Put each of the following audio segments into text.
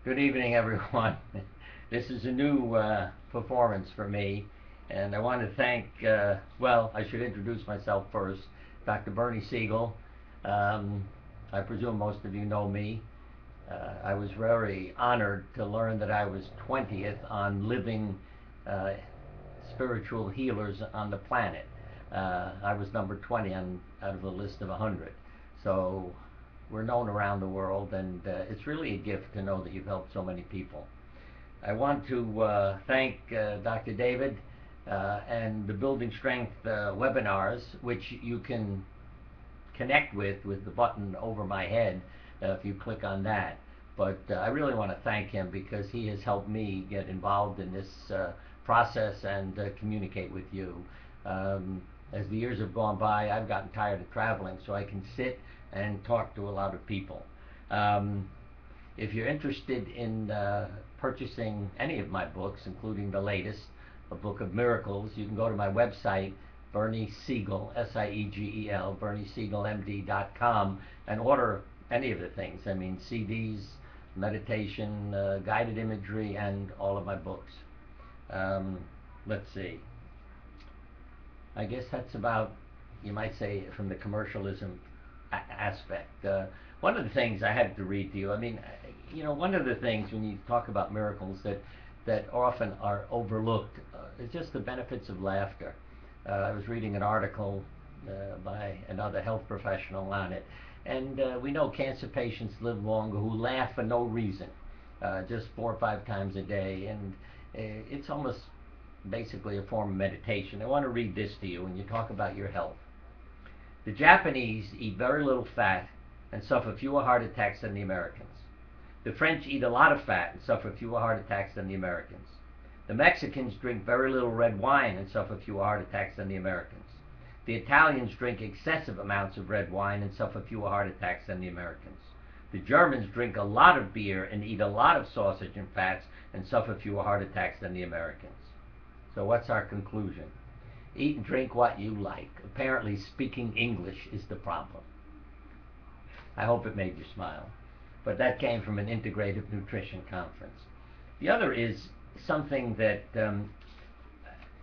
Good evening, everyone. This is a new performance for me, and I want to thank, well, I should introduce myself first. Dr. Bernie Siegel. Um, I presume most of you know me. I was very honored to learn that I was 20th on living uh, spiritual healers on the planet. I was number 20 out of a list of 100. So we're known around the world, and it's really a gift to know that you've helped so many people. I want to thank Dr. David and the Building Strength webinars, which you can connect with the button over my head if you click on that. But I really want to thank him because he has helped me get involved in this process and communicate with you. As the years have gone by, I've gotten tired of traveling, so I can sit and talk to a lot of people. Um, if you're interested in purchasing any of my books, including the latest, A Book of Miracles, you can go to my website, Bernie Siegel, S-I-E-G-E-L, BernieSiegelMD.com, and order any of the things. I mean, CDs, meditation, guided imagery, and all of my books. Let's see. I guess that's about, you might say, from the commercialism aspect. One of the things I had to read to you, I mean, one of the things when you talk about miracles that often are overlooked is just the benefits of laughter. I was reading an article by another health professional on it, and we know cancer patients live longer who laugh for no reason, just 4 or 5 times a day, and it's almost basically a form of meditation. I want to read this to you when you talk about your health. The Japanese eat very little fat and suffer fewer heart attacks than the Americans. The French eat a lot of fat and suffer fewer heart attacks than the Americans. The Mexicans drink very little red wine and suffer fewer heart attacks than the Americans. The Italians drink excessive amounts of red wine and suffer fewer heart attacks than the Americans. The Germans drink a lot of beer and eat a lot of sausage and fats and suffer fewer heart attacks than the Americans. So what's our conclusion? Eat and drink what you like. Apparently speaking English is the problem. I hope it made you smile. But that came from an integrative nutrition conference. The other is something that,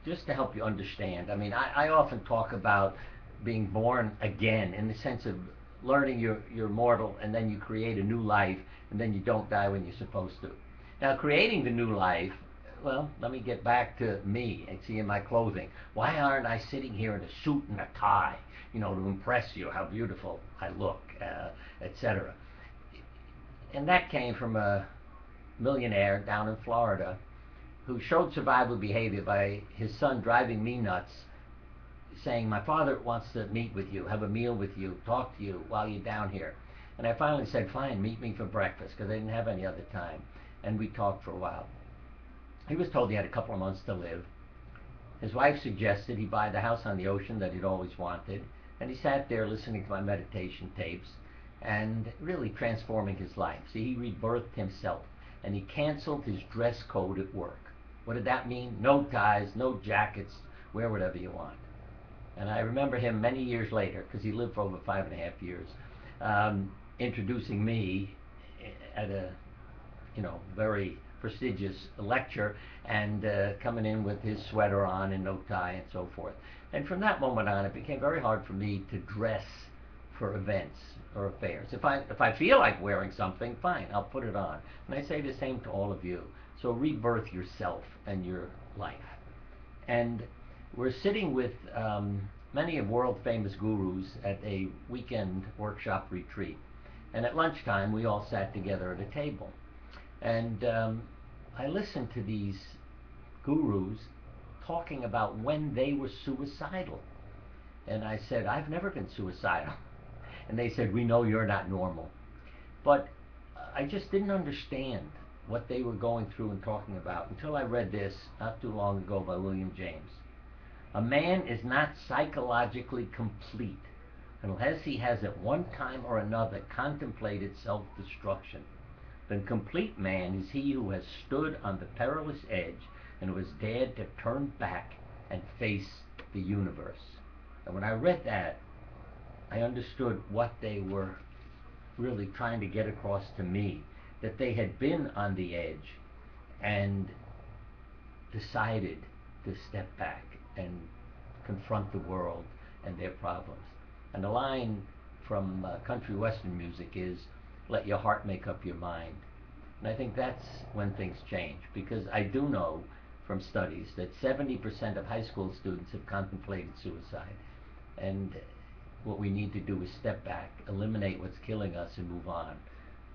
just to help you understand, I mean, I often talk about being born again in the sense of learning you're mortal and then you create a new life and then you don't die when you're supposed to. Now, creating the new life, well, let me get back to me and see in my clothing. Why aren't I sitting here in a suit and a tie, to impress you how beautiful I look, etc. And that came from a millionaire down in Florida who showed survival behavior by his son driving me nuts, saying, my father wants to meet with you, have a meal with you, talk to you while you're down here. And I finally said, fine, meet me for breakfast, because I didn't have any other time. And we talked for a while. He was told he had a couple of months to live. His wife suggested he buy the house on the ocean that he'd always wanted, and he sat there listening to my meditation tapes and really transforming his life. See, he rebirthed himself, and he canceled his dress code at work. What did that mean? No ties, no jackets, wear whatever you want. And I remember him many years later, because he lived for over 5.5 years, introducing me at a very prestigious lecture and coming in with his sweater on and no tie and so forth. And from that moment on, it became very hard for me to dress for events or affairs. If I feel like wearing something, fine, I'll put it on. And I say the same to all of you. So rebirth yourself and your life. And we're sitting with many of world famous gurus at a weekend workshop retreat. And at lunchtime, we all sat together at a table. And I listened to these gurus talking about when they were suicidal. And I said, I've never been suicidal. And they said, we know you're not normal. But I just didn't understand what they were going through and talking about until I read this not too long ago by William James. A man is not psychologically complete unless he has at one time or another contemplated self-destruction. The complete man is he who has stood on the perilous edge and who has dared to turn back and face the universe. And when I read that, I understood what they were really trying to get across to me, that they had been on the edge and decided to step back and confront the world and their problems. And the line from country western music is, let your heart make up your mind. And I think that's when things change, because I do know from studies that 70% of high school students have contemplated suicide. And what we need to do is step back, eliminate what's killing us, and move on.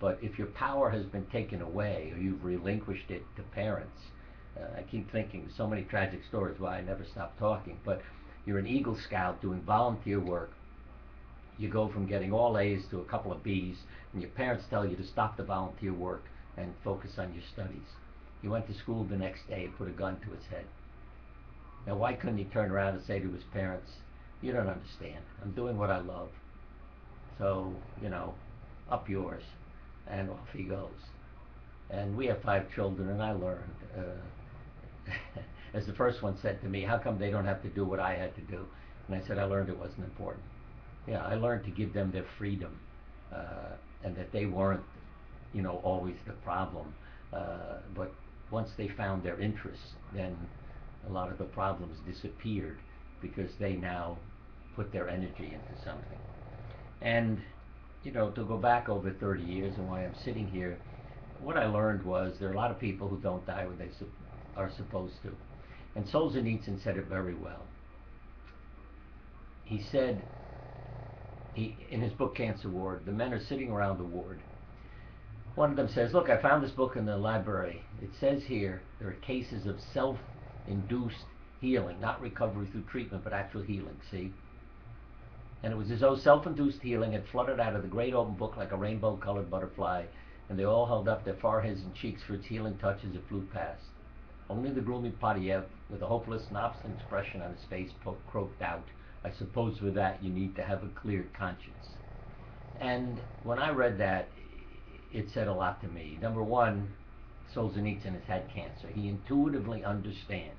But if your power has been taken away, or you've relinquished it to parents, I keep thinking so many tragic stories why I never stop talking, but you're an Eagle Scout doing volunteer work. You go from getting all A's to a couple of B's, and your parents tell you to stop the volunteer work and focus on your studies. He went to school the next day and put a gun to his head. Now, why couldn't he turn around and say to his parents, you don't understand, I'm doing what I love, so, up yours, and off he goes. And we have 5 children, and I learned, as the first one said to me, how come they don't have to do what I had to do? And I said, I learned it wasn't important. Yeah, I learned to give them their freedom, and that they weren't, always the problem. But once they found their interests, then a lot of the problems disappeared, because they now put their energy into something. And, to go back over 30 years and why I'm sitting here, what I learned was there are a lot of people who don't die when they are supposed to. And Solzhenitsyn said it very well. He said, in his book Cancer Ward, the men are sitting around the ward. One of them says, look, I found this book in the library. It says here there are cases of self-induced healing, not recovery through treatment, but actual healing, see? And it was as though self-induced healing had fluttered out of the great open book like a rainbow-colored butterfly, and they all held up their foreheads and cheeks for its healing touch as it flew past. Only the gloomy Padiev, with a hopeless and obstinate expression on his face, croaked out, I suppose for that you need to have a clear conscience. And when I read that, it said a lot to me. Number one, Solzhenitsyn has had cancer. He intuitively understands.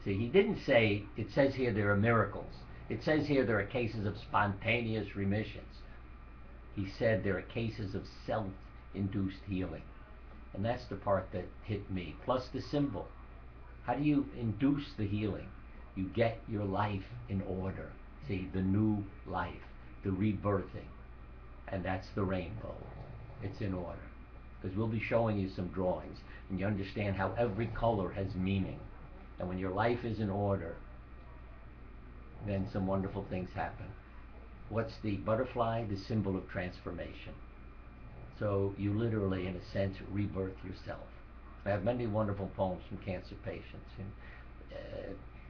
See, he didn't say, it says here there are miracles. It says here there are cases of spontaneous remissions. He said there are cases of self-induced healing. And that's the part that hit me. Plus the symbol. How do you induce the healing? You get your life in order. See, the new life, the rebirthing. And that's the rainbow. It's in order. Because we'll be showing you some drawings, and you understand how every color has meaning. And when your life is in order, then some wonderful things happen. What's the butterfly? The symbol of transformation. So you literally, in a sense, rebirth yourself. I have many wonderful poems from cancer patients,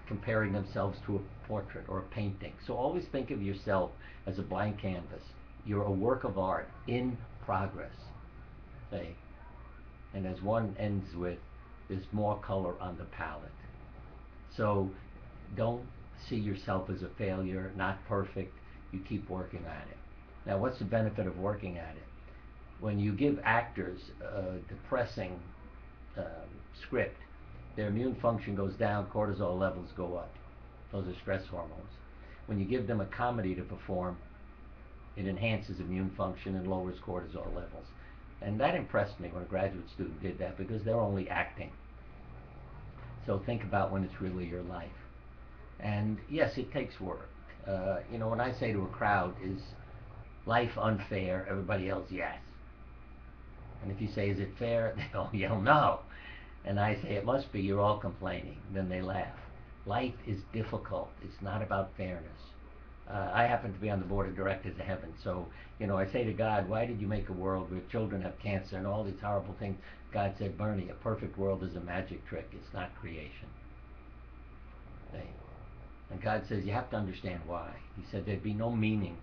comparing themselves to a portrait or a painting. So always think of yourself as a blank canvas. You're a work of art in progress. Say, and as one ends with, there's more color on the palette. So don't see yourself as a failure, not perfect. You keep working at it. Now, what's the benefit of working at it? When you give actors a depressing script, their immune function goes down, cortisol levels go up. Those are stress hormones. When you give them a comedy to perform, it enhances immune function and lowers cortisol levels. And that impressed me when a graduate student did that, because they're only acting. So think about when it's really your life. And yes, it takes work. When I say to a crowd, is life unfair? Everybody yells yes. And if you say, is it fair? They all yell no. And I say, it must be, you're all complaining. Then they laugh. Life is difficult. It's not about fairness. I happen to be on the board of directors of heaven, so I say to God, why did you make a world where children have cancer and all these horrible things? God said, Bernie, a perfect world is a magic trick. It's not creation. And God says, you have to understand why. He said there'd be no meaning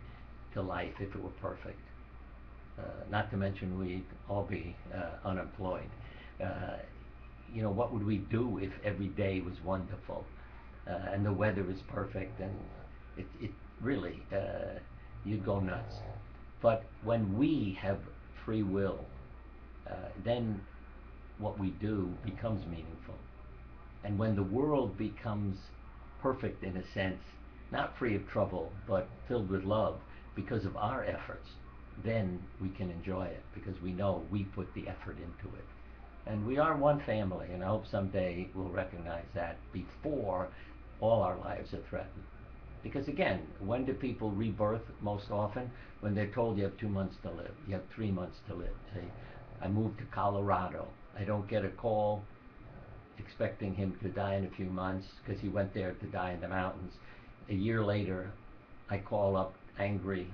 to life if it were perfect. Not to mention we'd all be unemployed. What would we do if every day was wonderful and the weather is perfect, and it really, you'd go nuts. But when we have free will, then what we do becomes meaningful. And when the world becomes perfect in a sense, not free of trouble, but filled with love because of our efforts, then we can enjoy it because we know we put the effort into it. And we are one family, and I hope someday we'll recognize that before all our lives are threatened. Because again, when do people rebirth most often? When they're told you have 2 months to live, you have 3 months to live. See, I moved to Colorado. I don't get a call expecting him to die in a few months because he went there to die in the mountains. A year later, I call up angry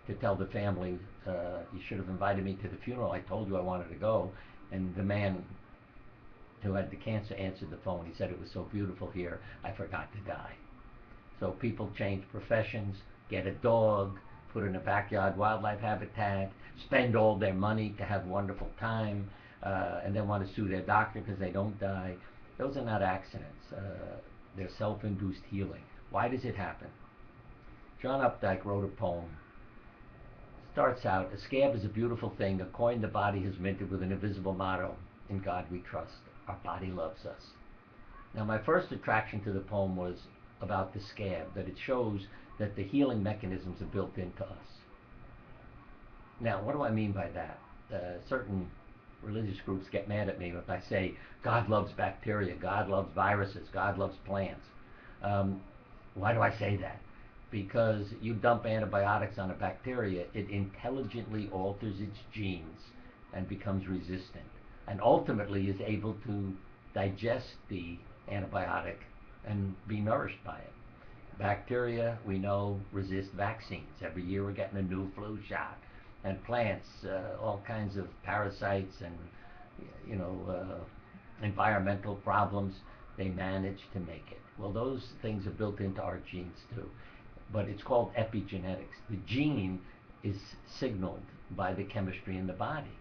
to tell the family, you should have invited me to the funeral. I told you I wanted to go. And the man who had the cancer answered the phone. He said it was so beautiful here, I forgot to die. So people change professions, get a dog, put in a backyard wildlife habitat, spend all their money to have a wonderful time, and then want to sue their doctor because they don't die. Those are not accidents. They're self-induced healing. Why does it happen? John Updike wrote a poem. Starts out, a scab is a beautiful thing, a coin the body has minted with an invisible motto, in God we trust, our body loves us. Now my first attraction to the poem was about the scab, that it shows that the healing mechanisms are built into us. Now what do I mean by that? Certain religious groups get mad at me if I say God loves bacteria, God loves viruses, God loves plants. Why do I say that? Because you dump antibiotics on a bacteria, it intelligently alters its genes and becomes resistant, and ultimately is able to digest the antibiotic and be nourished by it. Bacteria, we know, resist vaccines. Every year we're getting a new flu shot. And plants, all kinds of parasites and environmental problems, they manage to make it. Well, those things are built into our genes too. But it's called epigenetics. The gene is signaled by the chemistry in the body.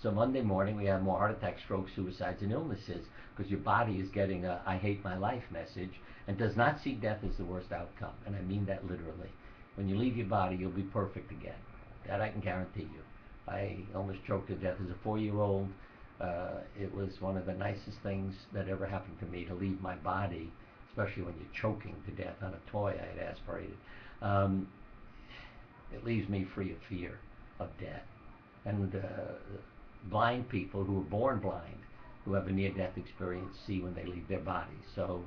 So Monday morning we have more heart attacks, strokes, suicides, and illnesses because your body is getting a I hate my life message and does not see death as the worst outcome. And I mean that literally. When you leave your body, you'll be perfect again. That I can guarantee you. I almost choked to death as a 4-year-old. It was one of the nicest things that ever happened to me to leave my body, especially when you're choking to death on a toy I had aspirated. It leaves me free of fear of death. And blind people who are born blind, who have a near-death experience, see when they leave their bodies. So,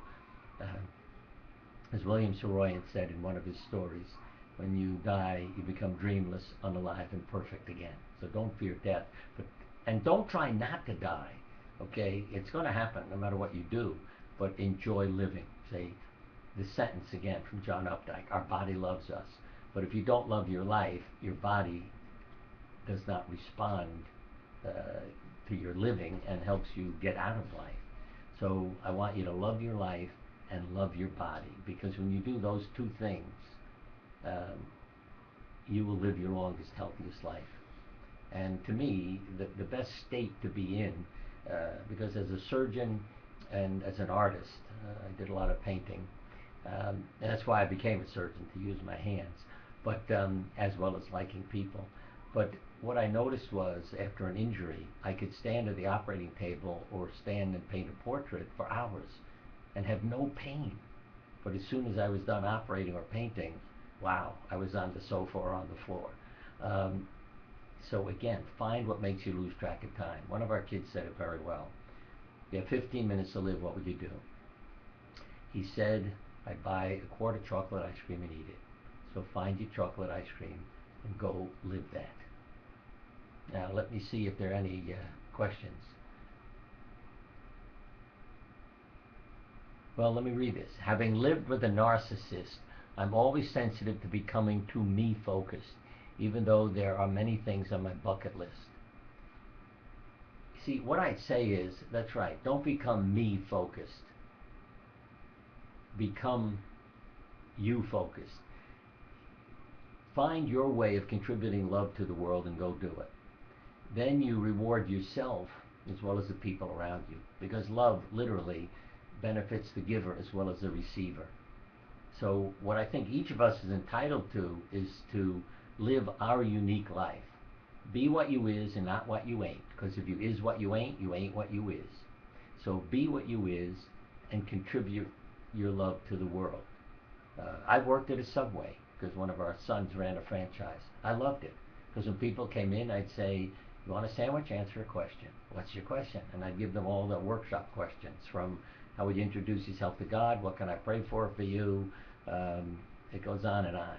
as William Saroyan said in one of his stories, when you die, you become dreamless, unalive, and perfect again. So don't fear death, and don't try not to die. Okay, it's going to happen no matter what you do, but enjoy living. Say the sentence again from John Updike: "Our body loves us." But if you don't love your life, your body does not respond to your living and helps you get out of life. So I want you to love your life and love your body, because when you do those two things, you will live your longest, healthiest life. And to me, the best state to be in, because as a surgeon and as an artist, I did a lot of painting, and that's why I became a surgeon, to use my hands, but as well as liking people. But what I noticed was, after an injury, I could stand at the operating table or stand and paint a portrait for hours and have no pain. But as soon as I was done operating or painting, wow, I was on the sofa or on the floor. So again, find what makes you lose track of time. One of our kids said it very well. You have 15 minutes to live, what would you do? He said, I'd buy a quart of chocolate ice cream and eat it. So find your chocolate ice cream and go live that. Now let me see if there are any questions. Well, let me read this. Having lived with a narcissist, I'm always sensitive to becoming too me-focused, even though there are many things on my bucket list. See, what I'd say is, that's right, don't become me-focused. Become you-focused. Find your way of contributing love to the world and go do it. Then you reward yourself as well as the people around you, because love literally benefits the giver as well as the receiver. So what I think each of us is entitled to is to live our unique life. Be what you is and not what you ain't, because if you is what you ain't what you is. So be what you is and contribute your love to the world. I've worked at a Subway because one of our sons ran a franchise. I loved it Because when people came in, I'd say, you want a sandwich? Answer a question. What's your question? And I'd give them all the workshop questions, from how would you introduce yourself to God? What can I pray for you? It goes on and on.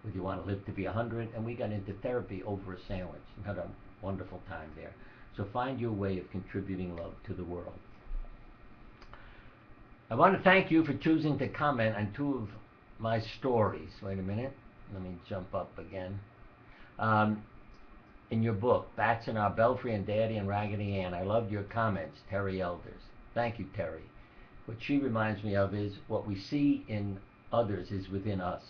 Would you want to live to be 100? And we got into therapy over a sandwich and had a wonderful time there. So find your way of contributing love to the world. I want to thank you for choosing to comment on 2 of my stories. Wait a minute. Let me jump up again. In your book, Bats in Our Belfry and Daddy and Raggedy Ann, I loved your comments, Terry Elders. Thank you, Terry. What she reminds me of is what we see in others is within us.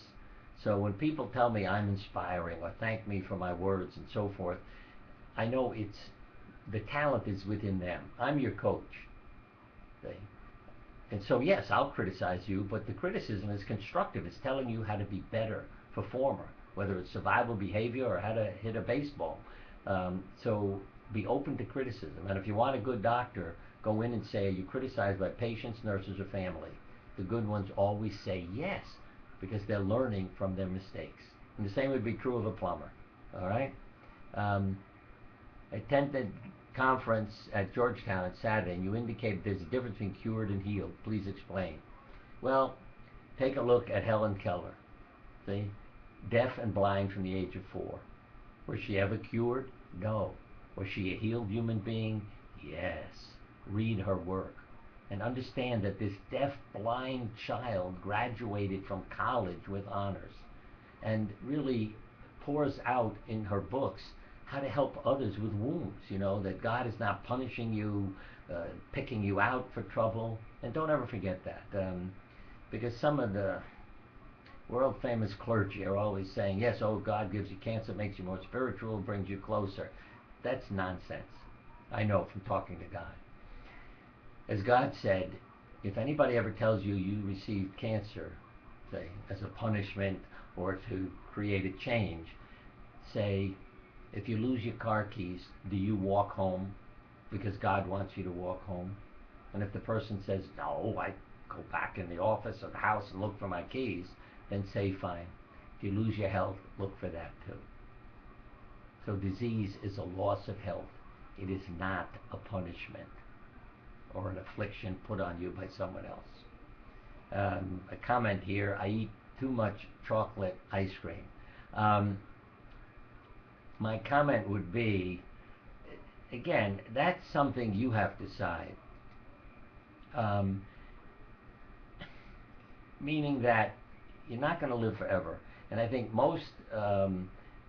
So when people tell me I'm inspiring or thank me for my words and so forth, I know the talent is within them. I'm your coach. See? And so yes, I'll criticize you, but the criticism is constructive. It's telling you how to be better performer, whether it's survival behavior or how to hit a baseball. So be open to criticism. And if you want a good doctor, go in and say, are you criticized by patients, nurses, or family? The good ones always say yes, because they're learning from their mistakes. And the same would be true of a plumber. All right? I attended conference at Georgetown on Saturday, and you indicated there's a difference between cured and healed. Please explain. Well, take a look at Helen Keller. See? Deaf and blind from the age of 4. Was she ever cured? No. Was she a healed human being? Yes. Read her work and understand that this deaf, blind child graduated from college with honors and really pours out in her books how to help others with wounds, that God is not punishing you, picking you out for trouble. And don't ever forget that, because some of the world famous clergy are always saying, yes, God gives you cancer, makes you more spiritual, brings you closer. That's nonsense. I know from talking to God. As God said, if anybody ever tells you you received cancer, say, as a punishment or to create a change, say, if you lose your car keys, do you walk home because God wants you to walk home? And if the person says, no, I go back in the office or the house and look for my keys, then say, fine. If you lose your health, look for that too. So disease is a loss of health. It is not a punishment or an affliction put on you by someone else. A comment here, I eat too much chocolate ice cream. My comment would be, again, that's something you have to decide. Meaning that you're not going to live forever. And I think most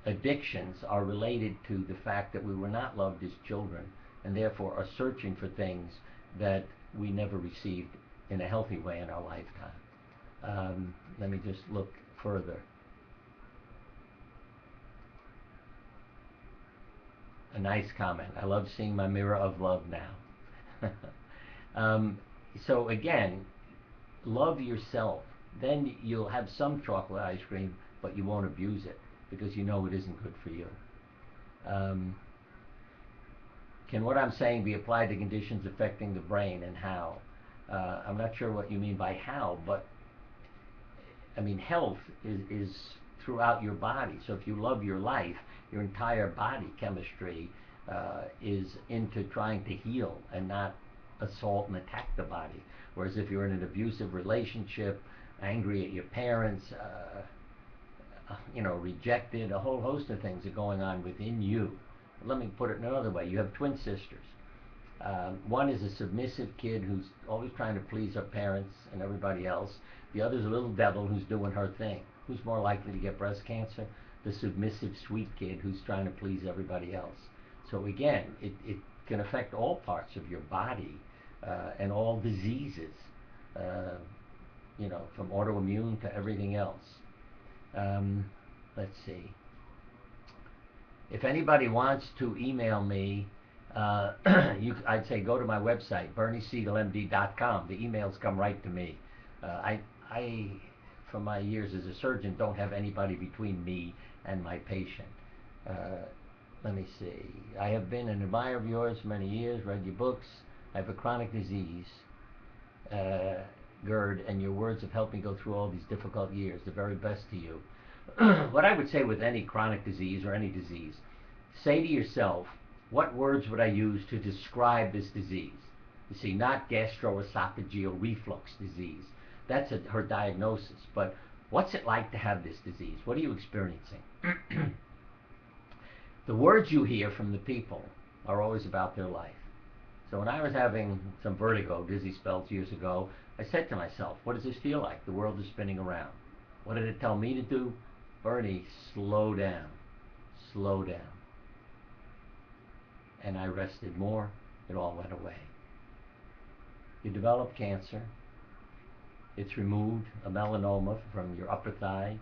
addictions are related to the fact that we were not loved as children and therefore are searching for things that we never received in a healthy way in our lifetime. Let me just look further. A nice comment. I love seeing my mirror of love now. So again, love yourself. Then you'll have some chocolate ice cream, but you won't abuse it because you know it isn't good for you. Can what I'm saying be applied to conditions affecting the brain, and how? I'm not sure what you mean by how, but I mean health is throughout your body. So if you love your life, your entire body chemistry is into trying to heal and not assault and attack the body. Whereas if you're in an abusive relationship, angry at your parents, rejected, a whole host of things are going on within you. Let me put it another way. You have twin sisters. One is a submissive kid who's always trying to please her parents and everybody else. The other's a little devil who's doing her thing. Who's more likely to get breast cancer? The submissive, sweet kid who's trying to please everybody else. So again, it can affect all parts of your body and all diseases, from autoimmune to everything else. Let's see. If anybody wants to email me, I'd say go to my website, berniesiegelmd.com. The emails come right to me. I, from my years as a surgeon, don't have anybody between me and my patient. Let me see. I have been an admirer of yours for many years, read your books. I have a chronic disease, GERD, and your words have helped me go through all these difficult years. The very best to you. what I would say with any chronic disease or any disease, say to yourself, what words would I use to describe this disease? You see, not gastroesophageal reflux disease. That's her diagnosis. But what's it like to have this disease? What are you experiencing? The words you hear from the people are always about their life. So when I was having some vertigo, dizzy spells years ago, I said to myself, what does this feel like? The world is spinning around. What did it tell me to do? Bernie, slow down. Slow down. And I rested more. It all went away. You develop cancer. It's removed, a melanoma from your upper thigh.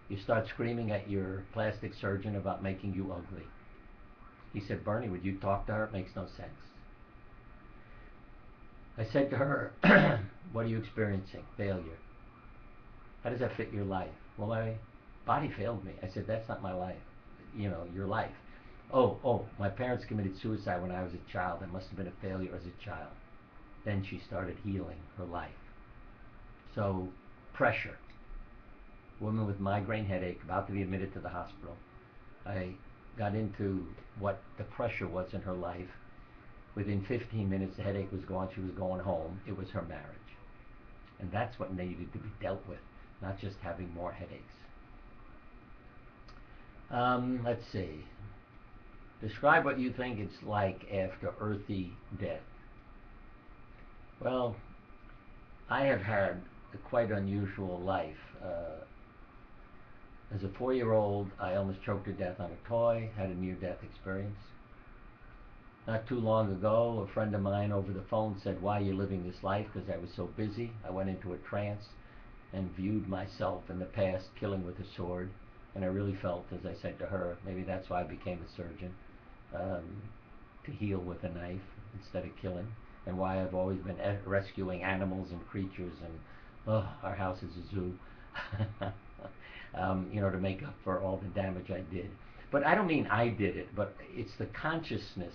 You start screaming at your plastic surgeon about making you ugly. He said, Bernie, would you talk to her? It makes no sense. I said to her, what are you experiencing? Failure. How does that fit your life? Well, my body failed me. I said, that's not my life. You know, your life. Oh, my parents committed suicide when I was a child. I must have been a failure as a child. Then she started healing her life. So, pressure. Woman with migraine headache, about to be admitted to the hospital. I got into what the pressure was in her life. Within 15 minutes, the headache was gone. She was going home. It was her marriage. And that's what needed to be dealt with, not just having more headaches. Let's see. Describe what you think it's like after earthy death. Well, I have had a quite unusual life. As a 4-year-old, I almost choked to death on a toy, had a near-death experience. Not too long ago, a friend of mine over the phone said, why are you living this life? Because I was so busy. I went into a trance and viewed myself in the past killing with a sword. And I really felt, as I said to her, maybe that's why I became a surgeon, to heal with a knife instead of killing. And why I've always been rescuing animals and creatures, and our house is a zoo, to make up for all the damage I did. But I don't mean I did it, but it's the consciousness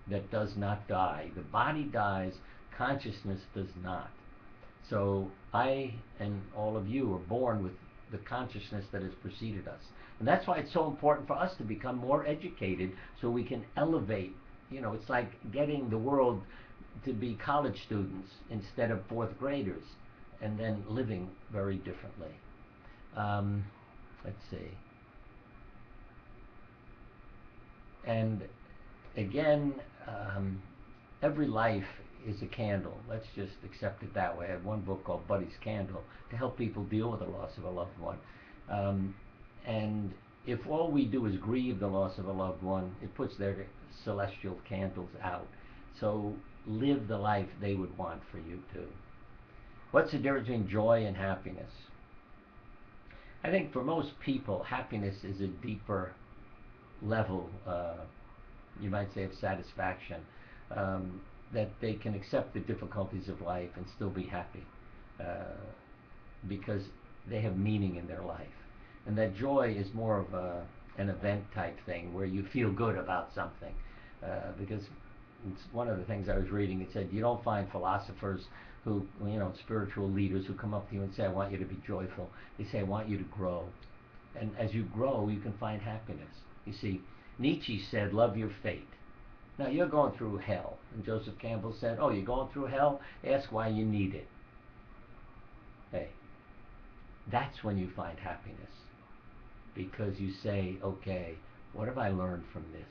that does not die. The body dies, consciousness does not. So I and all of you are born with the consciousness that has preceded us. And that's why it's so important for us to become more educated so we can elevate. It's like getting the world to be college students instead of 4th graders, and then living very differently. Let's see. And again, every life is a candle. Let's just accept it that way. I have one book called Buddy's Candle to help people deal with the loss of a loved one. And if all we do is grieve the loss of a loved one, it puts their celestial candles out. So live the life they would want for you too. What's the difference between joy and happiness? I think for most people, happiness is a deeper level, you might say, of satisfaction, that they can accept the difficulties of life and still be happy, because they have meaning in their life. And that joy is more of an event type thing where you feel good about something, because it's one of the things I was reading. It said you don't find philosophers who, spiritual leaders who come up to you and say, I want you to be joyful. They say, I want you to grow. And as you grow, you can find happiness. You see, Nietzsche said, love your fate. Now, you're going through hell. And Joseph Campbell said, oh, you're going through hell? Ask why you need it. Hey, that's when you find happiness. Because you say, okay, what have I learned from this?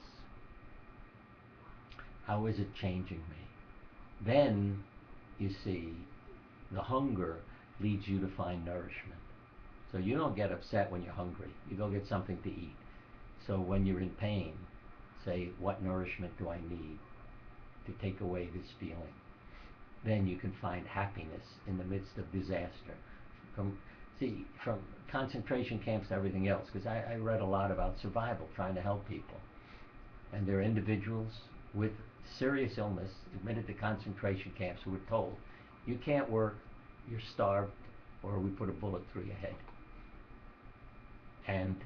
How is it changing me? Then, you see, the hunger leads you to find nourishment. So you don't get upset when you're hungry. You go get something to eat. So when you're in pain, say, what nourishment do I need to take away this feeling? Then you can find happiness in the midst of disaster. From concentration camps to everything else, because I read a lot about survival, trying to help people. And there are individuals with serious illness admitted to concentration camps who were told, you can't work, you're starved, or we put a bullet through your head. And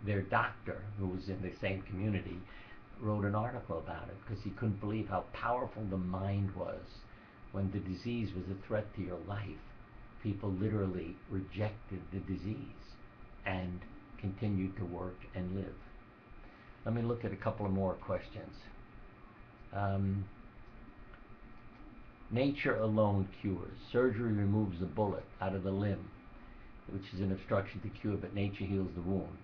their doctor, who was in the same community, wrote an article about it because he couldn't believe how powerful the mind was. When the disease was a threat to your life, people literally rejected the disease. and continue to work and live. Let me look at a couple of more questions. Um, Nature alone cures. Surgery removes the bullet out of the limb, which is an obstruction to cure, but nature heals the wound.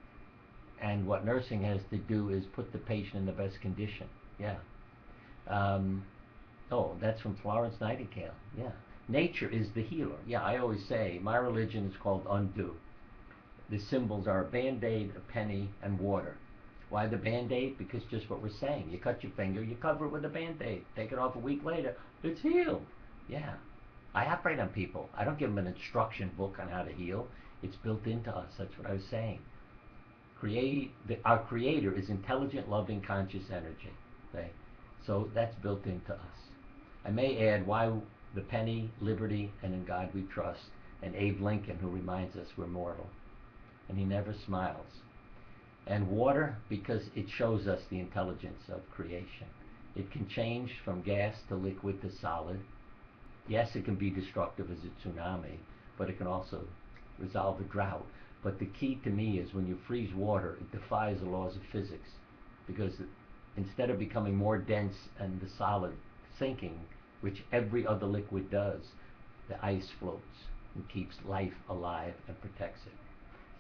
And what nursing has to do is put the patient in the best condition. Yeah. Um, oh, that's from Florence Nightingale. Yeah. Nature is the healer. Yeah, I always say my religion is called undo. The symbols are a band-aid, a penny, and water. Why the band-aid? Because just what we're saying. You cut your finger, you cover it with a band-aid. Take it off a week later, it's healed. Yeah. I operate on people. I don't give them an instruction book on how to heal. It's built into us. That's what I was saying. Our Creator is intelligent, loving, conscious energy. Okay? So that's built into us. I may add why the penny, liberty, and in God we trust, and Abe Lincoln, who reminds us we're mortal. And he never smiles. And water, because it shows us the intelligence of creation. It can change from gas to liquid to solid. Yes, it can be destructive as a tsunami, but it can also resolve a drought. But the key to me is when you freeze water, it defies the laws of physics, because instead of becoming more dense and the solid sinking, which every other liquid does, the ice floats and keeps life alive and protects it.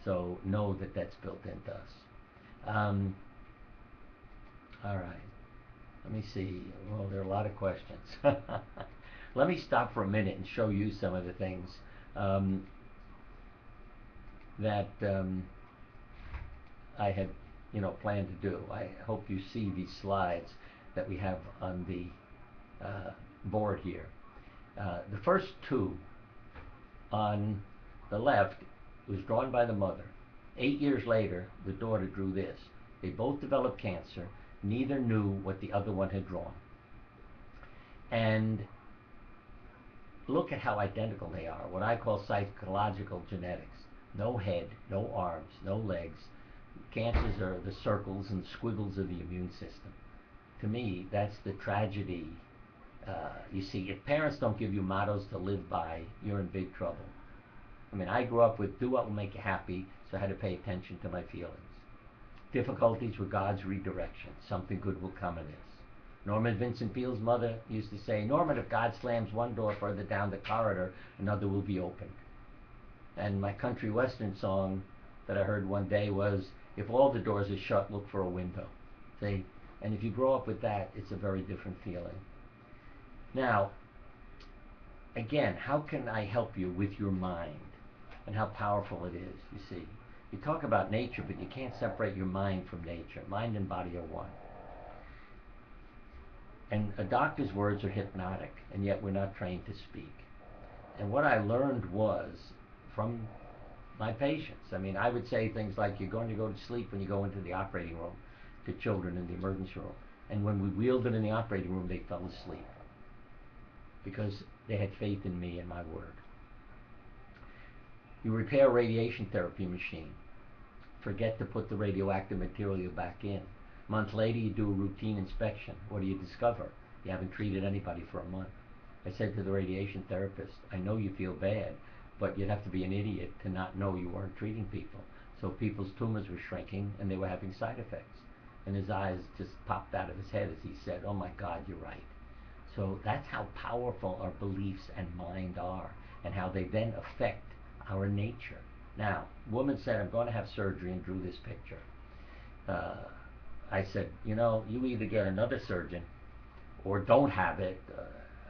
So know that that's built into us. All right. Let me see. Well, there are a lot of questions. Let me stop for a minute and show you some of the things that I had, planned to do. I hope you see these slides that we have on the board here. The first two on the left was drawn by the mother. 8 years later, the daughter drew this. They both developed cancer. Neither knew what the other one had drawn. And look at how identical they are, what I call psychological genetics. No head, no arms, no legs. Cancers are the circles and squiggles of the immune system. To me, that's the tragedy. You see, if parents don't give you mottos to live by, you're in big trouble. I mean, I grew up with do what will make you happy, so I had to pay attention to my feelings. Difficulties were God's redirection. Something good will come of this. Norman Vincent Peale's mother used to say, Norman, if God slams one door further down the corridor, another will be opened. And my country western song that I heard one day was, if all the doors are shut, look for a window. See? And if you grow up with that, it's a very different feeling. Now, again, how can I help you with your mind and how powerful it is, you see? You talk about nature, but you can't separate your mind from nature. Mind and body are one. And a doctor's words are hypnotic, and yet we're not trained to speak. And what I learned was from my patients. I mean, I would say things like, you're going to go to sleep when you go into the operating room to children in the emergency room. And when we wheeled them in the operating room, they fell asleep because they had faith in me and my word. You repair a radiation therapy machine. Forget to put the radioactive material back in. A month later, you do a routine inspection. What do you discover? You haven't treated anybody for a month. I said to the radiation therapist, I know you feel bad, but you'd have to be an idiot to not know you weren't treating people. So people's tumors were shrinking and they were having side effects. And his eyes just popped out of his head as he said, oh my God, you're right. So that's how powerful our beliefs and mind are, and how they then affect our nature. Now, woman said, I'm going to have surgery, and drew this picture. I said, you either get another surgeon or don't have it.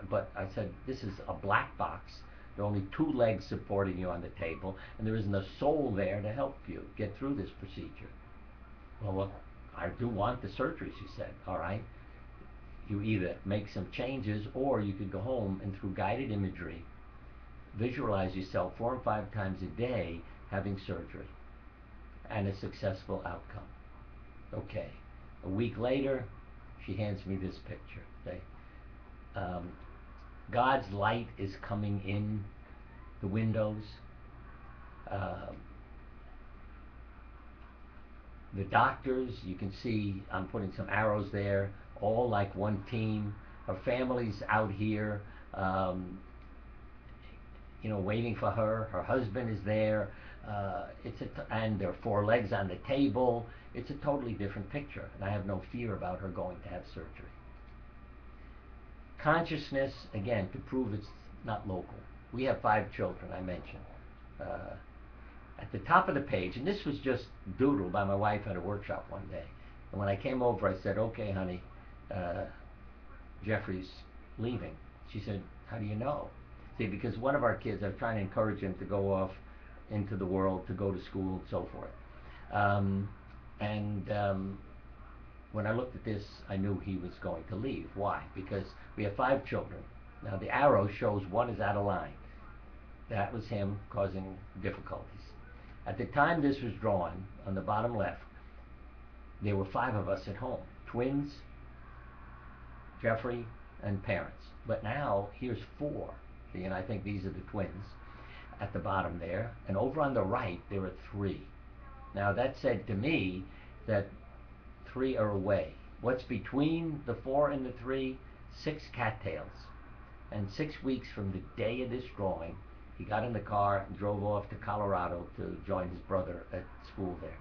But I said, this is a black box. There are only 2 legs supporting you on the table, and there isn't a soul there to help you get through this procedure. Well, I do want the surgery, she said. All right. You either make some changes, or you could go home and through guided imagery, visualize yourself 4 and 5 times a day having surgery and a successful outcome. Okay. A week later, she hands me this picture. Okay. God's light is coming in the windows. The doctors, you can see I'm putting some arrows there, all like one team. Her family's out here, waiting for her. Her husband is there. and there are four legs on the table. It's a totally different picture, and I have no fear about her going to have surgery. Consciousness, again, to prove it's not local. We have 5 children, I mentioned. Uh, at the top of the page, and this was just doodled by my wife at a workshop one day. And when I came over, I said, "Okay, honey, Jeffrey's leaving." She said, "How do you know?" See, because one of our kids, I was trying to encourage him to go off into the world, to go to school, and so forth. And when I looked at this, I knew he was going to leave. Why? Because we have 5 children. Now, the arrow shows one is out of line. That was him causing difficulties. At the time this was drawn, on the bottom left, there were 5 of us at home. Twins, Jeffrey, and parents. But now, here's 4. See, and I think these are the twins at the bottom there. And over on the right, there are 3. Now, that said to me that 3 are away. What's between the 4 and the 3? 6 cattails. And 6 weeks from the day of this drawing, he got in the car and drove off to Colorado to join his brother at school there.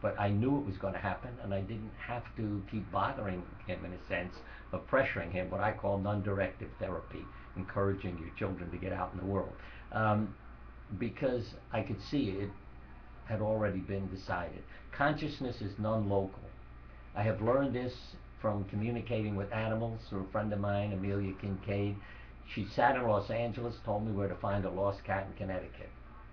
But I knew it was going to happen, and I didn't have to keep bothering him, in a sense, of pressuring him, what I call non-directive therapy, encouraging your children to get out in the world. Because I could see it had already been decided. Consciousness is non-local. I have learned this from communicating with animals through a friend of mine, Amelia Kincaid. She sat in Los Angeles, told me where to find a lost cat in Connecticut.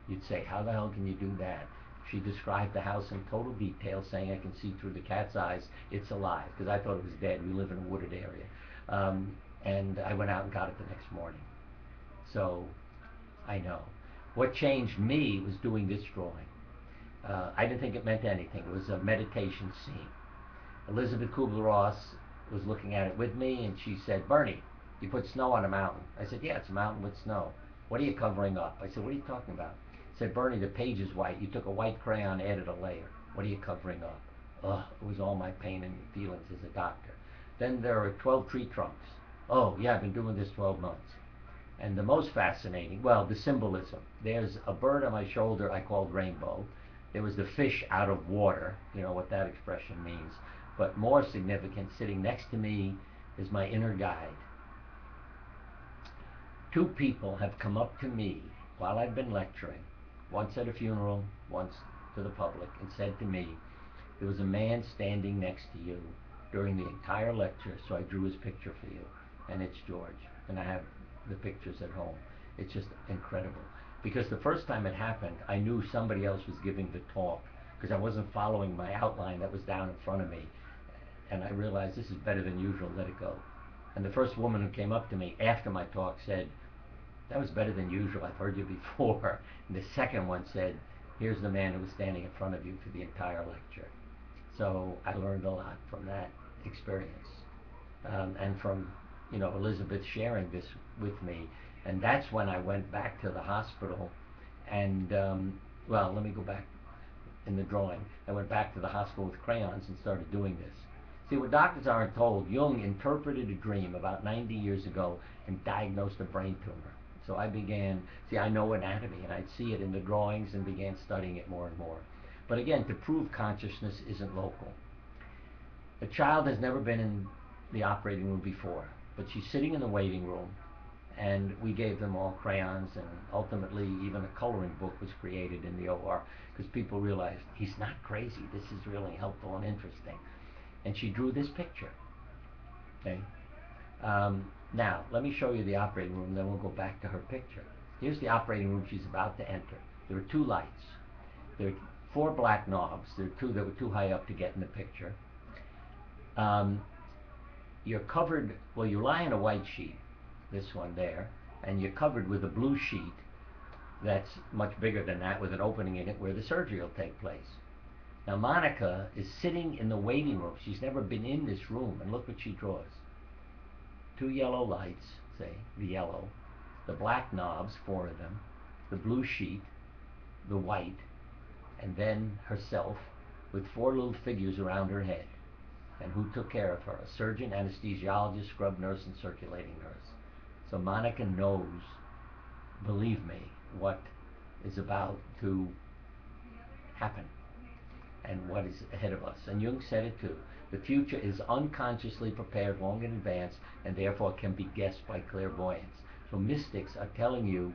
You'd say, "How the hell can you do that?" She described the house in total detail, saying, "I can see through the cat's eyes, it's alive," because I thought it was dead. We live in a wooded area. And I went out and got it the next morning. So I know. What changed me was doing this drawing. I didn't think it meant anything. It was a meditation scene. Elizabeth Kubler-Ross was looking at it with me, and she said, "Bernie, you put snow on a mountain." I said, "Yeah, it's a mountain with snow. What are you covering up?" I said, "What are you talking about?" She said, "Bernie, the page is white. You took a white crayon, added a layer. What are you covering up?" Ugh, it was all my pain and feelings as a doctor. Then there are 12 tree trunks. Oh, yeah, I've been doing this 12 months. And the most fascinating, well, the symbolism. There's a bird on my shoulder I called Rainbow. There was the fish out of water, you know what that expression means. But more significant, sitting next to me is my inner guide. 2 people have come up to me while I've been lecturing, once at a funeral, once to the public, and said to me, "There was a man standing next to you during the entire lecture, so I drew his picture for you." And it's George. And I have the pictures at home. It's just incredible. Because the first time it happened, I knew somebody else was giving the talk, because I wasn't following my outline that was down in front of me. And I realized this is better than usual, let it go. And the first woman who came up to me after my talk said, "That was better than usual, I've heard you before." And the second one said, "Here's the man who was standing in front of you for the entire lecture." So I learned a lot from that experience. And from, Elizabeth sharing this with me. And that's when I went back to the hospital and, well, let me go back in the drawing. I went back to the hospital with crayons and started doing this. See, what doctors aren't told, Jung interpreted a dream about 90 years ago and diagnosed a brain tumor. So I began, I know anatomy, and I'd see it in the drawings and began studying it more and more. But again, to prove consciousness isn't local. A child has never been in the operating room before, but she's sitting in the waiting room, and we gave them all crayons, and ultimately even a coloring book was created in the OR, because people realized, he's not crazy, this is really helpful and interesting. And she drew this picture. Okay. Now, let me show you the operating room, then we'll go back to her picture. Here's the operating room she's about to enter. There are 2 lights. There are 4 black knobs. There are 2 that were too high up to get in the picture. You're covered, well, you lie on a white sheet, this one there, and you're covered with a blue sheet that's much bigger than that, with an opening in it where the surgery will take place. Now, Monica is sitting in the waiting room. She's never been in this room, and look what she draws. 2 yellow lights, say, the yellow, the black knobs, 4 of them, the blue sheet, the white, and then herself with 4 little figures around her head. And who took care of her? A surgeon, anesthesiologist, scrub nurse, and circulating nurse. So Monica knows, believe me, what is about to happen and what is ahead of us. And Jung said it too. The future is unconsciously prepared long in advance and therefore can be guessed by clairvoyance. So mystics are telling you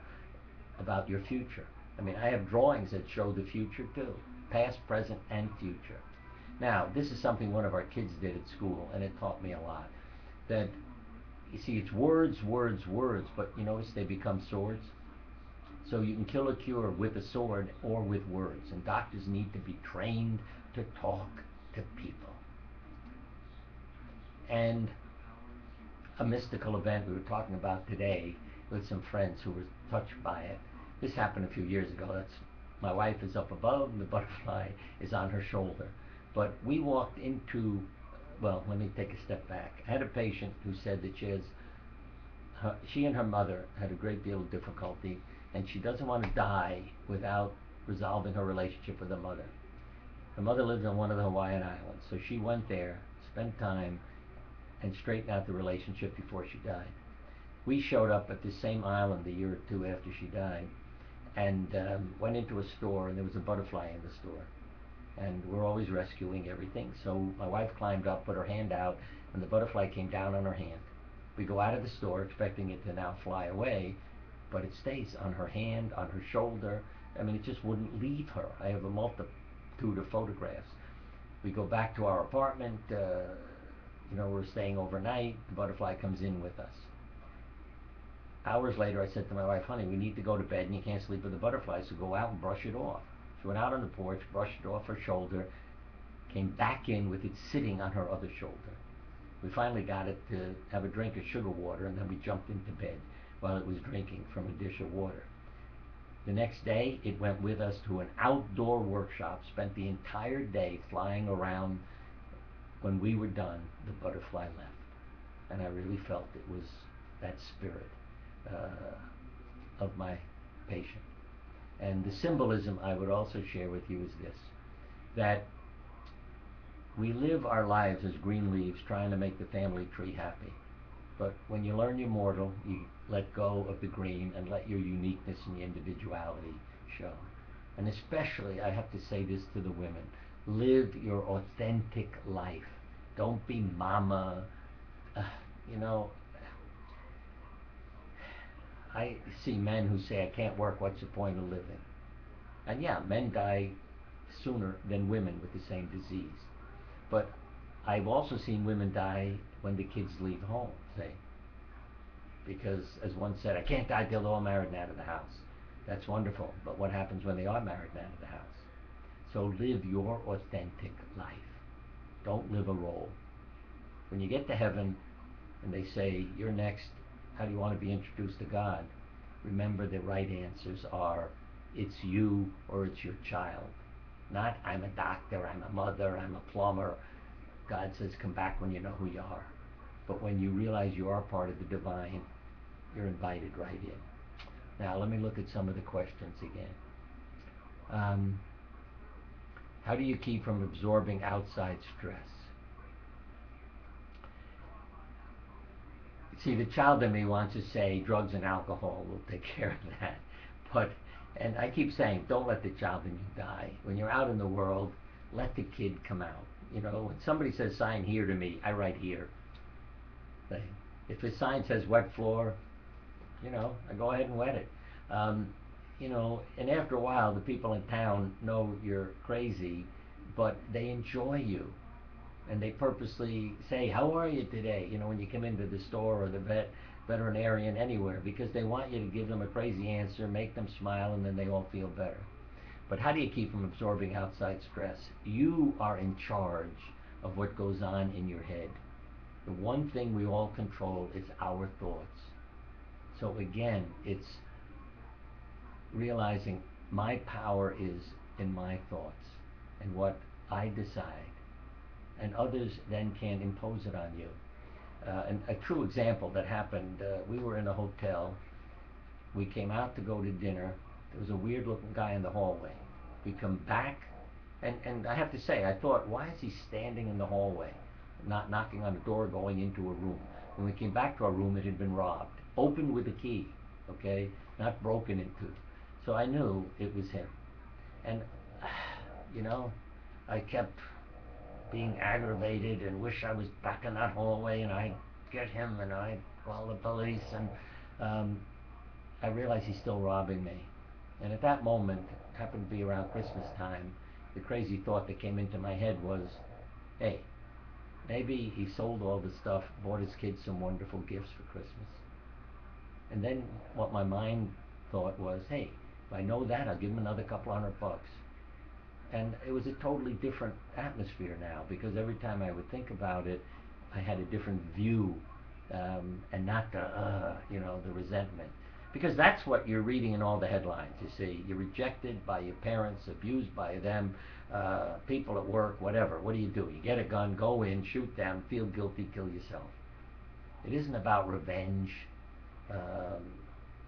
about your future. I mean, I have drawings that show the future too, past, present, and future. Now, this is something one of our kids did at school, and it taught me a lot. That, you see, it's words, words, words, but you notice they become swords? So you can kill a cure with a sword or with words, and doctors need to be trained to talk to people. And a mystical event we were talking about today with some friends who were touched by it. This happened a few years ago. That's my wife is up above and the butterfly is on her shoulder. But we walked into, well, let me take a step back. I had a patient who said that she and her mother had a great deal of difficulty, and she doesn't want to die without resolving her relationship with her mother. Her mother lived on one of the Hawaiian islands, so she went there, spent time, and straightened out the relationship before she died. We showed up at the same island a year or two after she died, and went into a store, and there was a butterfly in the store. And we're always rescuing everything, so my wife climbed up, put her hand out, and the butterfly came down on her hand. We go out of the store expecting it to now fly away, but it stays on her hand, on her shoulder. I mean, it just wouldn't leave her. I have a multitude of photographs. We go back to our apartment, we're staying overnight, the butterfly comes in with us. Hours later, I said to my wife, honey, we need to go to bed and you can't sleep with the butterfly, so go out and brush it off. She went out on the porch, brushed it off her shoulder, came back in with it sitting on her other shoulder. We finally got it to have a drink of sugar water, and then we jumped into bed while it was drinking from a dish of water. The next day, it went with us to an outdoor workshop, spent the entire day flying around. When we were done, the butterfly left. And I really felt it was that spirit of my patient. And the symbolism I would also share with you is this, that we live our lives as green leaves trying to make the family tree happy. But when you learn you're mortal, you let go of the green and let your uniqueness and your individuality show. And especially, I have to say this to the women, live your authentic life. Don't be mama. I see men who say, I can't work, what's the point of living? And yeah, men die sooner than women with the same disease. But I've also seen women die when the kids leave home, say. Because, as one said, I can't die till they're all married and out of the house. That's wonderful, but what happens when they are married and out of the house? So live your authentic life. Don't live a role. When you get to heaven and they say, you're next, how do you want to be introduced to God? Remember the right answers are, it's you or it's your child. Not, I'm a doctor, I'm a mother, I'm a plumber. God says, come back when you know who you are. But when you realize you are part of the divine, you're invited right in. Now, let me look at some of the questions again. How do you keep from absorbing outside stress? See, the child in me wants to say drugs and alcohol will take care of that. And I keep saying, don't let the child in you die. When you're out in the world, let the kid come out. When somebody says, sign here to me, I write here. If a sign says wet floor, I go ahead and wet it. And after a while, the people in town know you're crazy, but they enjoy you. And they purposely say, how are you today? When you come into the store or the veterinarian, anywhere, because they want you to give them a crazy answer, make them smile, and then they all feel better. But how do you keep from absorbing outside stress? You are in charge of what goes on in your head. The one thing we all control is our thoughts. So again, it's realizing my power is in my thoughts and what I decide. And others then can impose it on you. And a true example that happened, we were in a hotel. We came out to go to dinner. There was a weird-looking guy in the hallway. We come back, and I have to say, I thought, why is he standing in the hallway, not knocking on the door, going into a room? When we came back to our room, it had been robbed. Opened with a key, okay? Not broken into. So I knew it was him. And you know, I kept being aggravated and wish I was back in that hallway and I'd get him and I'd call the police. And um, I realized he's still robbing me. And at that moment, it happened to be around Christmas time, the crazy thought that came into my head was, hey, maybe he sold all the stuff, bought his kids some wonderful gifts for Christmas. And then what my mind thought was, hey, if I know that, I'll give him another couple $100. And it was a totally different atmosphere now, because every time I would think about it, I had a different view, and not the resentment. Because that's what you're reading in all the headlines, you see. You're rejected by your parents, abused by them, people at work, whatever. What do? You get a gun, go in, shoot them, feel guilty, kill yourself. It isn't about revenge.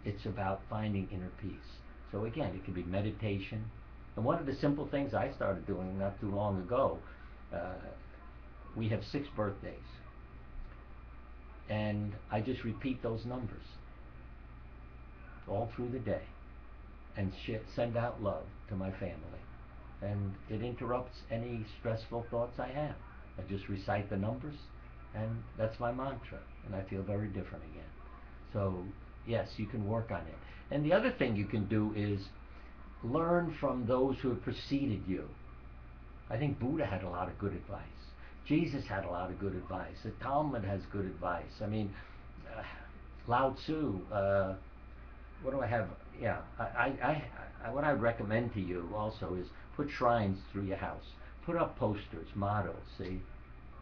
It's about finding inner peace. So again, it could be meditation. And one of the simple things I started doing not too long ago, we have 6 birthdays. And I just repeat those numbers all through the day and send out love to my family. And it interrupts any stressful thoughts I have. I just recite the numbers, and that's my mantra, and I feel very different again. So yes, you can work on it. And the other thing you can do is learn from those who have preceded you. I think Buddha had a lot of good advice. Jesus had a lot of good advice. The Talmud has good advice. I mean, Lao Tzu. What do I have? Yeah, what I recommend to you also is put shrines through your house. Put up posters, mottos. See,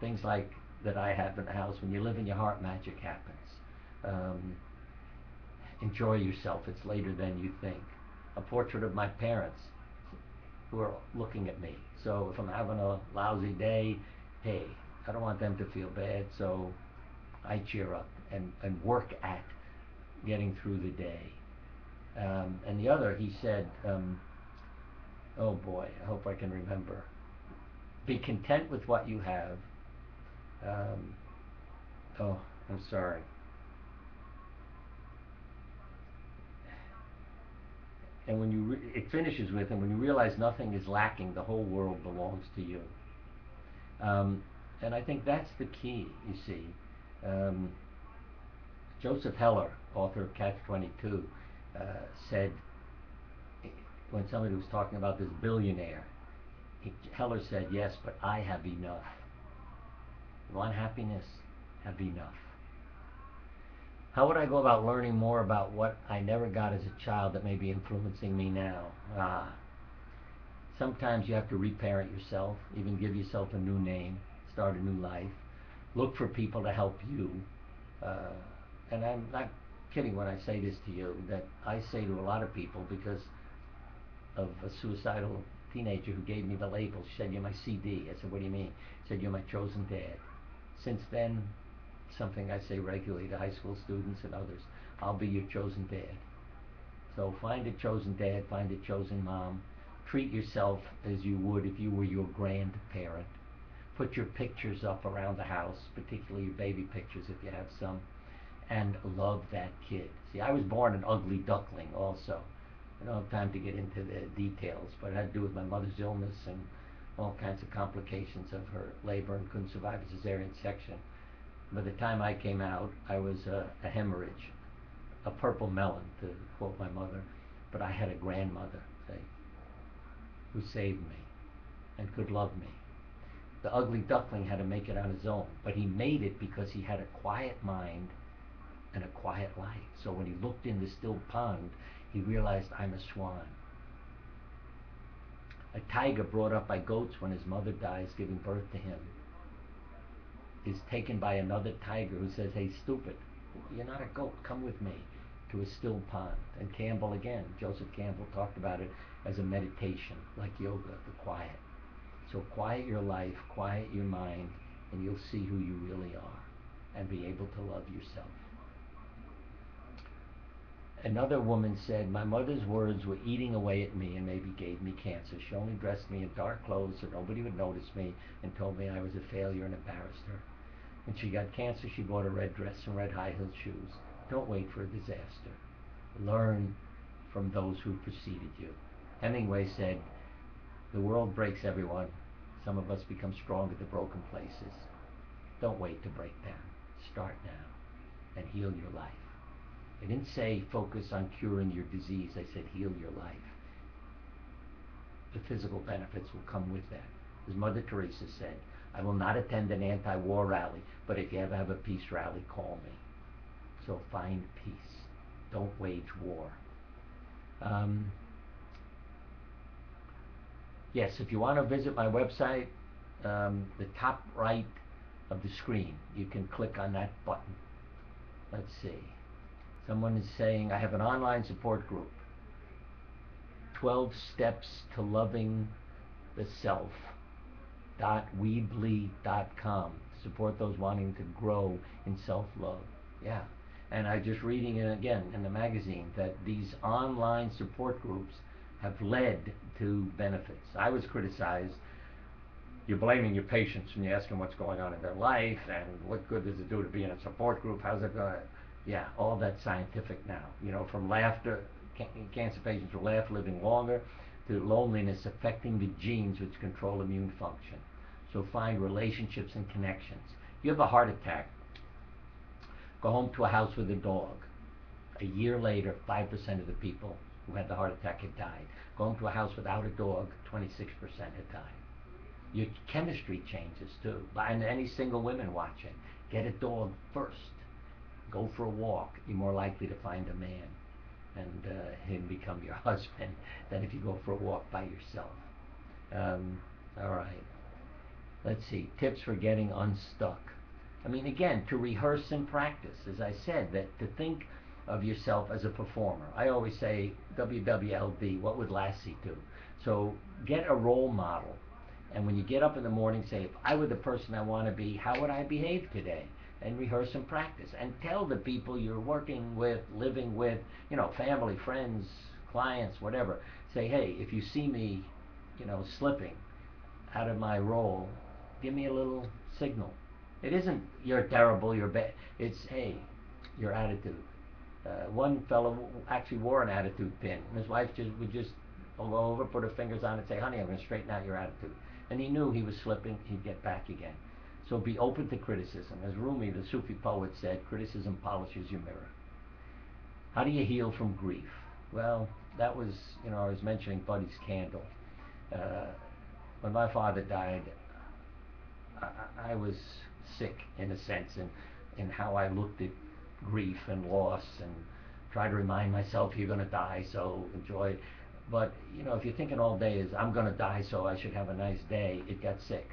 things like that I have in the house. When you live in your heart, magic happens. Enjoy yourself. It's later than you think. A portrait of my parents who are looking at me. So if I'm having a lousy day, hey, I don't want them to feel bad, so I cheer up and work at getting through the day. And the other, he said, oh boy, I hope I can remember. Be content with what you have. Oh, I'm sorry. And when it finishes with, and when you realize nothing is lacking, the whole world belongs to you. And I think that's the key, you see. Joseph Heller, author of Catch-22, said, when somebody was talking about this billionaire, Heller said, yes, but I have enough. You want happiness? Have enough. How would I go about learning more about what I never got as a child that may be influencing me now? Sometimes you have to reparent yourself, even give yourself a new name, start a new life. Look for people to help you. And I'm not kidding when I say this to you, that I say to a lot of people because of a suicidal teenager who gave me the label. She said, "You're my CD." I said, "What do you mean?" She said, "You're my chosen dad." Since then, something I say regularly to high school students and others, I'll be your chosen dad. So find a chosen dad, find a chosen mom. Treat yourself as you would if you were your grandparent. Put your pictures up around the house, particularly your baby pictures if you have some, and love that kid. See, I was born an ugly duckling also. I don't have time to get into the details, but it had to do with my mother's illness and all kinds of complications of her labor, and couldn't survive a cesarean section. By the time I came out, I was a hemorrhage, a purple melon, to quote my mother. But I had a grandmother, say, who saved me and could love me. The ugly duckling had to make it on his own, but he made it because he had a quiet mind and a quiet life. So when he looked in the still pond, he realized, I'm a swan. A tiger brought up by goats when his mother dies giving birth to him is taken by another tiger who says, "Hey, stupid, you're not a goat, come with me," to a still pond. And Campbell again, Joseph Campbell talked about it as a meditation, like yoga, the quiet. So quiet your life, quiet your mind, and you'll see who you really are and be able to love yourself. Another woman said, "My mother's words were eating away at me and maybe gave me cancer. She only dressed me in dark clothes so nobody would notice me and told me I was a failure and embarrassed her. When she got cancer, she bought a red dress and red high-heeled shoes. Don't wait for a disaster. Learn from those who preceded you." Hemingway said, The world breaks everyone. Some of us become strong at the broken places. Don't wait to break down. Start now and heal your life. I didn't say focus on curing your disease. I said heal your life. The physical benefits will come with that. As Mother Teresa said, I will not attend an anti-war rally, but if you ever have a peace rally, call me. So find peace. Don't wage war. Yes, if you want to visit my website, the top right of the screen, you can click on that button. Let's see. Someone is saying, I have an online support group. 12 Steps to Loving the Self. .weebly.com. Support those wanting to grow in self-love. Yeah. And I just reading it again in the magazine that these online support groups have led to benefits. I was criticized. You're blaming your patients and you ask them what's going on in their life and what good does it do to be in a support group? How's it going? Yeah, all that's scientific now. You know, from laughter, cancer patients will laugh living longer, to loneliness affecting the genes which control immune function. So find relationships and connections. You have a heart attack. Go home to a house with a dog. A year later, 5% of the people who had the heart attack had died. Go home to a house without a dog, 26% had died. Your chemistry changes too. And any single women watching, get a dog first. Go for a walk. You're more likely to find a man and him become your husband than if you go for a walk by yourself. All right. Let's see. Tips for getting unstuck. I mean, again, to rehearse and practice. As I said, that to think of yourself as a performer. I always say, WWLD, what would Lassie do? So get a role model. And when you get up in the morning, say, if I were the person I want to be, how would I behave today? And rehearse and practice. And tell the people you're working with, living with, you know, family, friends, clients, whatever. Say, hey, if you see me, you know, slipping out of my role, give me a little signal. It isn't you're terrible, you're bad. It's, hey, your attitude. One fellow actually wore an attitude pin, and his wife would just go over, put her fingers on it, and say, honey, I'm going to straighten out your attitude. And he knew he was slipping, he'd get back again. So be open to criticism. As Rumi, the Sufi poet, said, criticism polishes your mirror. How do you heal from grief? Well, that was, you know, I was mentioning Buddy's candle. When my father died, I was sick in a sense in how I looked at grief and loss and try to remind myself you're going to die, so enjoy it. But you know, if you're thinking all day is I'm going to die, so I should have a nice day, it got sick.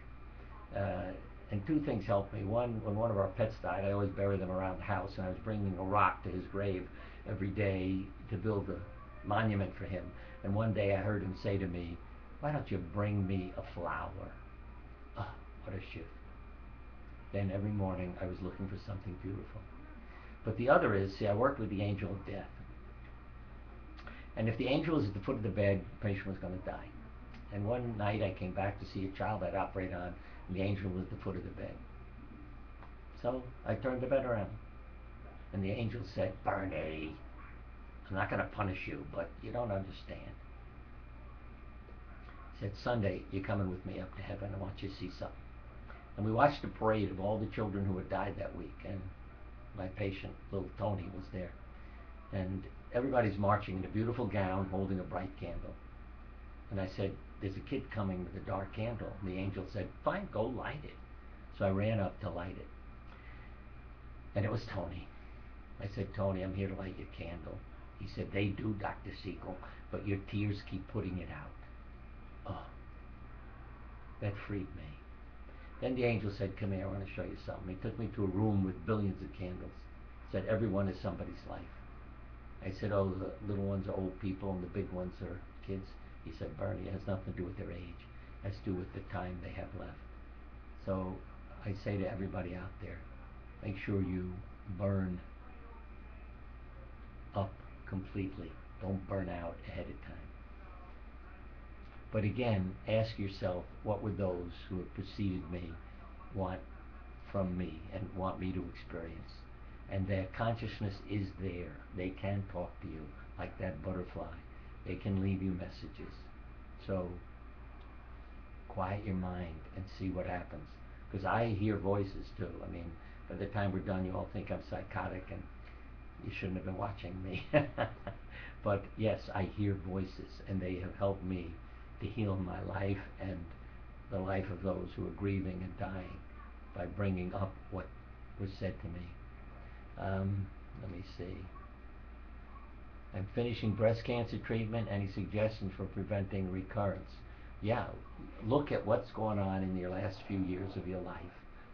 And two things helped me. One, when one of our pets died, I always bury them around the house, and I was bringing a rock to his grave every day to build a monument for him. And one day I heard him say to me, why don't you bring me a flower? Oh, what a shift. Then every morning I was looking for something beautiful. But the other is, see, I worked with the angel of death. And if the angel is at the foot of the bed, the patient was going to die. And one night I came back to see a child I'd operate on, and the angel was at the foot of the bed. So I turned the bed around. And the angel said, Bernie, I'm not going to punish you, but you don't understand. He said, Sunday, you're coming with me up to heaven. I want you to see something. And we watched a parade of all the children who had died that week. And my patient, little Tony, was there. And everybody's marching in a beautiful gown, holding a bright candle. And I said, there's a kid coming with a dark candle. And the angel said, fine, go light it. So I ran up to light it. And it was Tony. I said, Tony, I'm here to light your candle. He said, they do, Dr. Siegel, but your tears keep putting it out. Oh, that freed me. Then the angel said, come here, I want to show you something. He took me to a room with billions of candles. Said, every one is somebody's life. I said, oh, the little ones are old people and the big ones are kids. He said, Bernie, it has nothing to do with their age. It has to do with the time they have left. So I say to everybody out there, make sure you burn up completely. Don't burn out ahead of time. But again, ask yourself, what would those who have preceded me want from me and want me to experience? And their consciousness is there. They can talk to you like that butterfly. They can leave you messages. So quiet your mind and see what happens. Because I hear voices too. I mean, by the time we're done, you all think I'm psychotic and you shouldn't have been watching me. But yes, I hear voices, and they have helped me to heal my life and the life of those who are grieving and dying by bringing up what was said to me. Let me see. I'm finishing breast cancer treatment. Any suggestions for preventing recurrence? Yeah, look at what's going on in your last few years of your life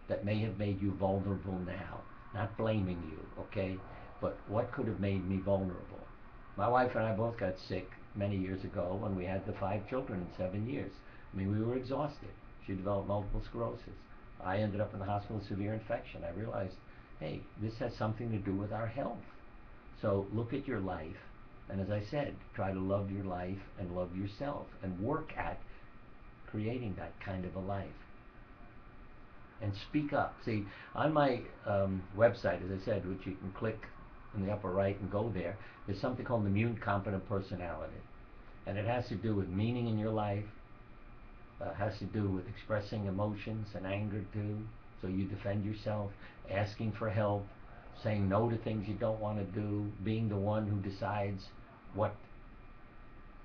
that may have made you vulnerable now. Not blaming you, okay? But what could have made me vulnerable? My wife and I both got sick many years ago when we had the 5 children in 7 years. I mean, we were exhausted. She developed multiple sclerosis. I ended up in the hospital with severe infection. I realized, hey, this has something to do with our health. So look at your life, and as I said, try to love your life and love yourself and work at creating that kind of a life. And speak up. See, on my website, as I said, which you can click in the upper right and go there, there's something called the immune competent personality. And it has to do with meaning in your life, has to do with expressing emotions and anger too, so you defend yourself, asking for help, saying no to things you don't want to do, being the one who decides what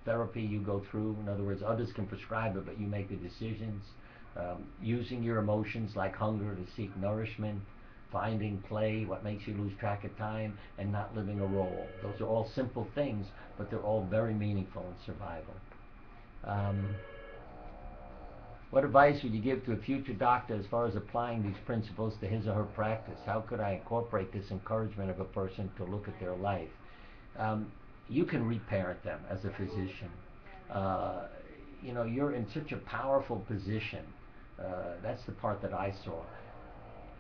therapy you go through. In other words, others can prescribe it, but you make the decisions. Using your emotions like hunger to seek nourishment, finding play, what makes you lose track of time, and not living a role. Those are all simple things, but they're all very meaningful in survival. What advice would you give to a future doctor as far as applying these principles to his or her practice? How could I incorporate this encouragement of a person to look at their life? You can reparent them as a physician. You know, you're in such a powerful position. That's the part that I saw.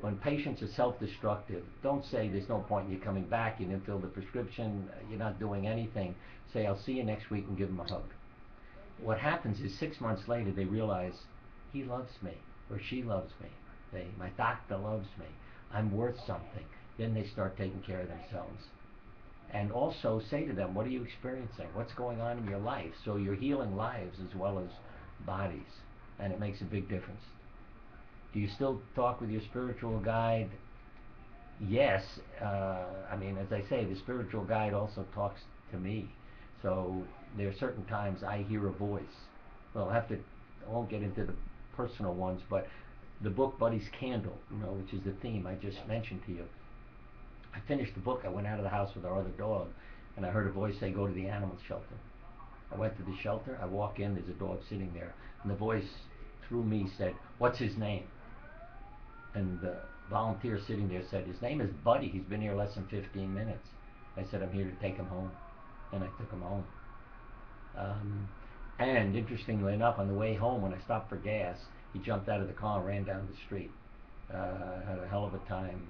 When patients are self-destructive, don't say there's no point in you coming back, you didn't fill the prescription, you're not doing anything. Say, I'll see you next week, and give them a hug. What happens is 6 months later they realize, he loves me, or she loves me, my doctor loves me, I'm worth something. Then they start taking care of themselves. And also say to them, what are you experiencing? What's going on in your life? So you're healing lives as well as bodies, and it makes a big difference. Do you still talk with your spiritual guide? Yes. I mean, as I say, the spiritual guide also talks to me. So there are certain times I hear a voice. Well, I won't get into the personal ones, but the book Buddy's Candle, which is the theme I just mentioned to you. I finished the book. I went out of the house with our other dog, and I heard a voice say, go to the animal shelter. I went to the shelter. I walk in. There's a dog sitting there, and the voice through me said, what's his name? And the volunteer sitting there said, his name is Buddy. He's been here less than 15 minutes. I said, I'm here to take him home. And I took him home. And interestingly enough, on the way home, when I stopped for gas, he jumped out of the car and ran down the street. I had a hell of a time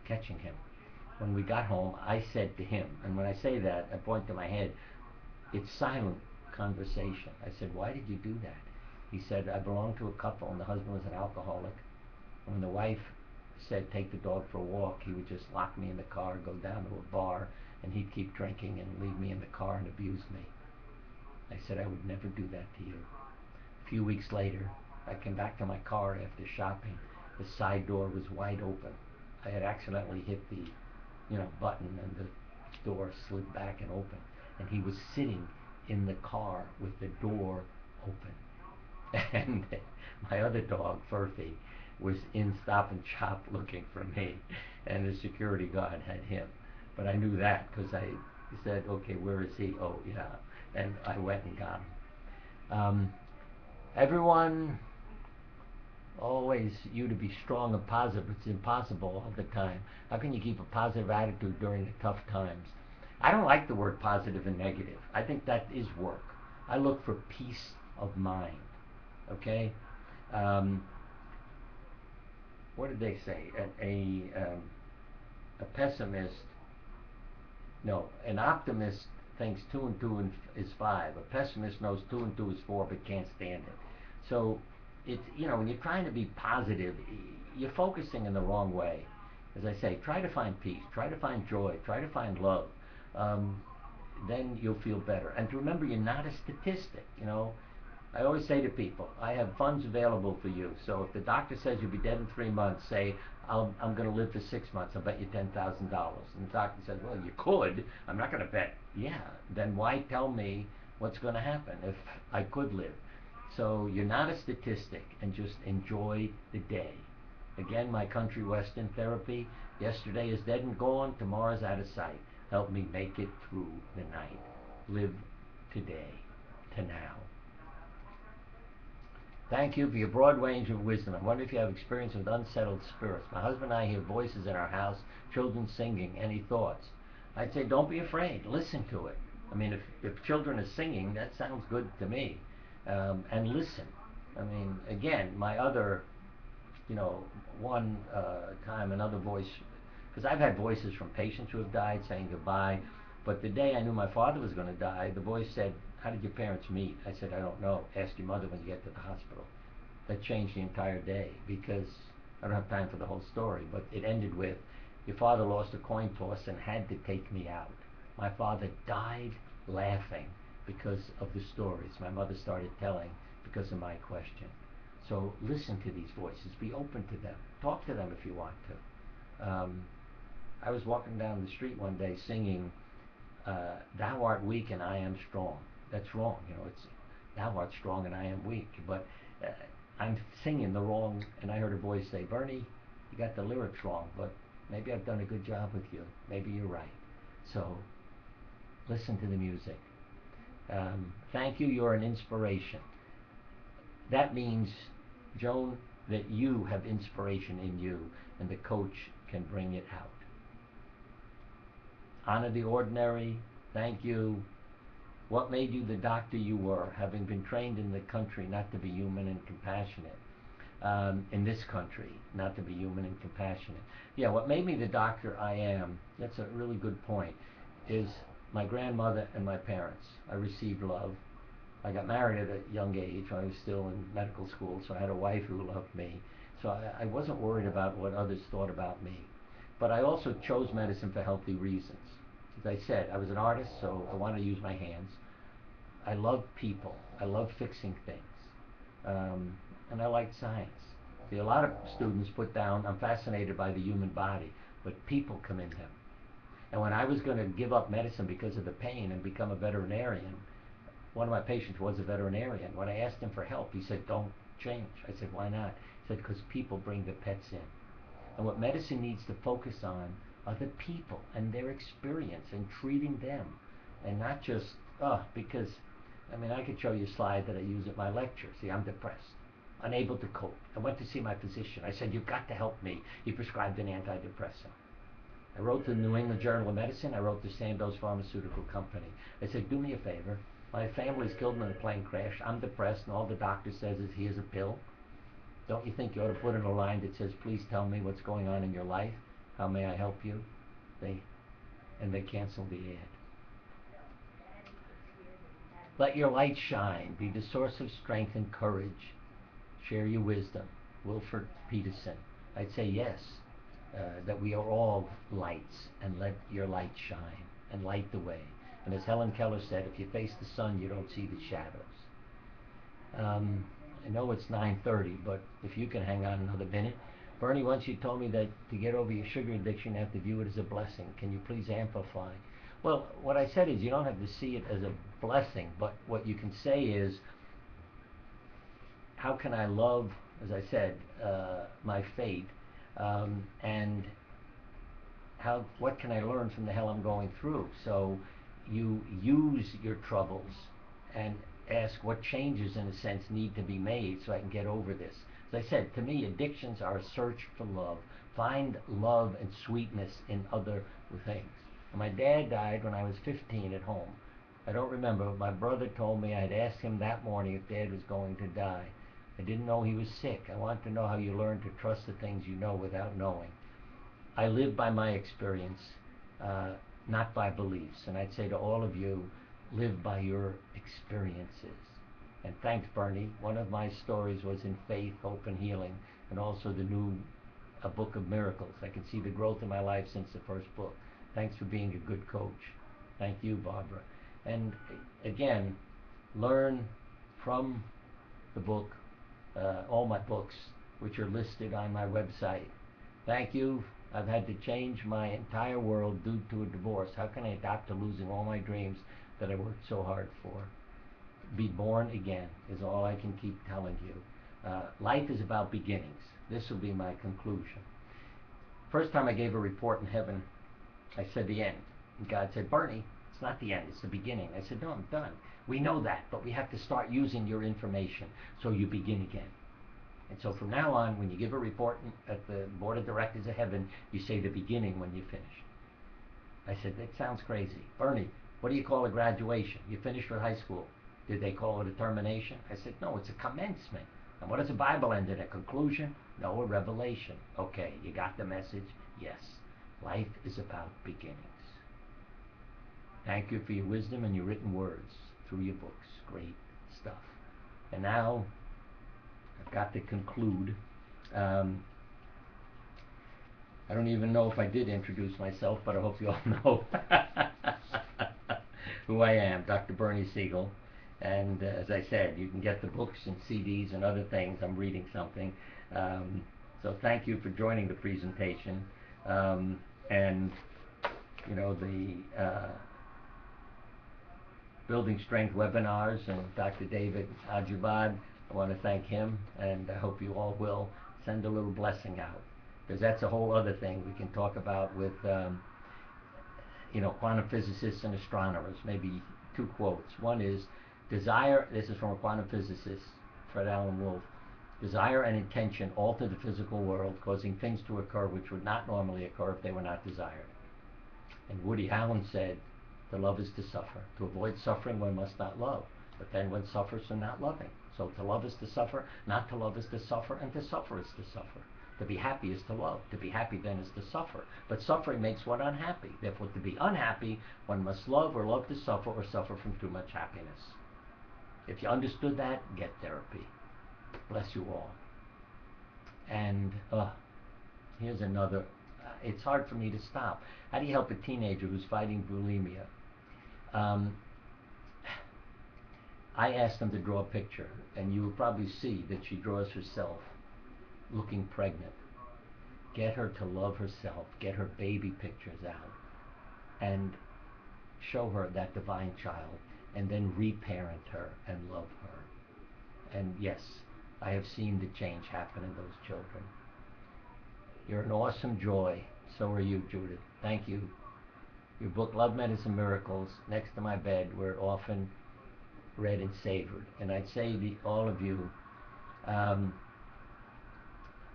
catching him. When we got home, I said to him, and when I say that, I point to my head, it's silent conversation. I said, why did you do that? He said, I belonged to a couple, and the husband was an alcoholic. When the wife said, take the dog for a walk, he would just lock me in the car, go down to a bar, and he'd keep drinking and leave me in the car and abuse me. I said, I would never do that to you. A few weeks later, I came back to my car after shopping. The side door was wide open. I had accidentally hit the button, and the door slid back and opened. And he was sitting in the car with the door open. And my other dog, Furphy, was in Stop and Shop looking for me, and the security guard had him. But I knew that because I said, okay, where is he? Oh, yeah. And I went and got him. Everyone, always you to be strong and positive. It's impossible all the time. How can you keep a positive attitude during the tough times? I don't like the word positive and negative. I think that is work. I look for peace of mind. Okay? What did they say? A pessimist, no, an optimist thinks 2 and 2 is 5. A pessimist knows 2 and 2 is 4 but can't stand it. So it's, when you're trying to be positive, you're focusing in the wrong way. As I say, try to find peace, try to find joy, try to find love. Then you'll feel better. And remember, you're not a statistic. I always say to people, I have funds available for you. So if the doctor says you'll be dead in 3 months, say, I'm going to live for 6 months. I'll bet you $10,000. And the doctor says, well, you could. I'm not going to bet. Yeah. Then why tell me what's going to happen if I could live? So you're not a statistic, and just enjoy the day. Again, my country western therapy. Yesterday is dead and gone. Tomorrow's out of sight. Help me make it through the night. Live today, to now. Thank you for your broad range of wisdom. I wonder if you have experience with unsettled spirits. My husband and I hear voices in our house, children singing. Any thoughts? I'd say don't be afraid. Listen to it. I mean, if children are singing, that sounds good to me. And listen. I mean, again, my other, one time another voice, because I've had voices from patients who have died saying goodbye, but the day I knew my father was going to die, the voice said, how did your parents meet? I said, I don't know. Ask your mother when you get to the hospital. That changed the entire day, because I don't have time for the whole story, but it ended with, your father lost a coin toss and had to take me out. My father died laughing because of the stories my mother started telling because of my question. So listen to these voices. Be open to them. Talk to them if you want to. I was walking down the street one day singing, thou art weak and I am strong. That's wrong. It's thou art strong and I am weak. But I'm singing the wrong, and I heard a voice say, Bernie, you got the lyrics wrong, but maybe I've done a good job with you. Maybe you're right. So listen to the music. Thank you. You're an inspiration. That means, Joan, that you have inspiration in you, and the coach can bring it out. Honor the ordinary. Thank you. What made you the doctor you were, having been trained in the country not to be human and compassionate? In this country, not to be human and compassionate. Yeah, what made me the doctor I am, that's a really good point, is my grandmother and my parents. I received love. I got married at a young age. I was still in medical school, so I had a wife who loved me. So I wasn't worried about what others thought about me. But I also chose medicine for healthy reasons. As I said, I was an artist, so I wanted to use my hands. I love people. I love fixing things. And I like science. See, a lot of students put down, I'm fascinated by the human body, but people come in them. And when I was going to give up medicine because of the pain and become a veterinarian, one of my patients was a veterinarian. When I asked him for help, he said, don't change. I said, why not? He said, because people bring the pets in. And what medicine needs to focus on are the people and their experience and treating them. And not just, because, I could show you a slide that I use at my lecture. See, I'm depressed, unable to cope. I went to see my physician. I said, you've got to help me. He prescribed an antidepressant. I wrote to the New England Journal of Medicine. I wrote to Sandoz Pharmaceutical Company. I said, do me a favor. My family's killed in a plane crash. I'm depressed, and all the doctor says is, here's a pill. Don't you think you ought to put in a line that says, please tell me what's going on in your life? How may I help you? They canceled the ad. Let your light shine. Be the source of strength and courage. Share your wisdom. Wilford Peterson. I'd say yes, that we are all lights, and let your light shine and light the way. And as Helen Keller said, if you face the sun, you don't see the shadows. I know it's 9:30, but if you can hang on another minute. Bernie, once you told me that to get over your sugar addiction, you have to view it as a blessing. Can you please amplify? Well, what I said is you don't have to see it as a blessing, but what you can say is, how can I love, as I said, my fate, and what can I learn from the hell I'm going through? So you use your troubles and ask what changes, in a sense, need to be made so I can get over this. As I said, to me, addictions are a search for love. Find love and sweetness in other things. And my dad died when I was 15 at home. I don't remember, but my brother told me I'd asked him that morning if Dad was going to die. I didn't know he was sick. I want to know how you learn to trust the things you know without knowing. I live by my experience, not by beliefs. And I'd say to all of you, live by your experiences. And thanks, Bernie. One of my stories was in faith, hope, and healing, and also the new A Book of Miracles. I can see the growth in my life since the first book. Thanks for being a good coach. Thank you, Barbara. And again, learn from the book, all my books, which are listed on my website. Thank you. I've had to change my entire world due to a divorce. How can I adapt to losing all my dreams that I worked so hard for? Be born again is all I can keep telling you. Life is about beginnings. This will be my conclusion. First time I gave a report in heaven, I said the end. And God said, Bernie, it's not the end, it's the beginning. I said, no, I'm done. We know that, but we have to start using your information so you begin again. And so from now on, when you give a report at the board of directors of heaven, you say the beginning when you finish. I said, that sounds crazy. Bernie, what do you call a graduation? You finished with high school. Did they call it a termination? I said, no, it's a commencement. And what does the Bible end in? A conclusion? No, a revelation. Okay, you got the message? Yes. Life is about beginnings. Thank you for your wisdom and your written words through your books. Great stuff. And now, I've got to conclude. I don't even know if I did introduce myself, but I hope you all know who I am, Dr. Bernie Siegel. And as I said, you can get the books and CDs and other things. I'm reading something. So thank you for joining the presentation. And, you know, the Building Strength webinars and Dr. David Ajibad, I want to thank him, and I hope you all will send a little blessing out, because that's a whole other thing we can talk about with, you know, quantum physicists and astronomers. Maybe two quotes. One is, desire, this is from a quantum physicist, Fred Alan Wolf, desire and intention alter the physical world, causing things to occur which would not normally occur if they were not desired. And Woody Allen said, to love is to suffer. To avoid suffering, one must not love. But then one suffers from not loving. So to love is to suffer, not to love is to suffer, and to suffer is to suffer. To be happy is to love. To be happy then is to suffer. But suffering makes one unhappy. Therefore, to be unhappy, one must love or love to suffer or suffer from too much happiness. If you understood that, get therapy. Bless you all. And here's another. It's hard for me to stop. How do you help a teenager who's fighting bulimia? I asked them to draw a picture, and you will probably see that she draws herself looking pregnant. Get her to love herself. Get her baby pictures out. And show her that divine child. And then reparent her and love her. And yes, I have seen the change happen in those children. You're an awesome joy. So are you, Judith. Thank you. Your book, Love, Medicine, Miracles, next to my bed, where it often read and savored. And I'd say to all of you,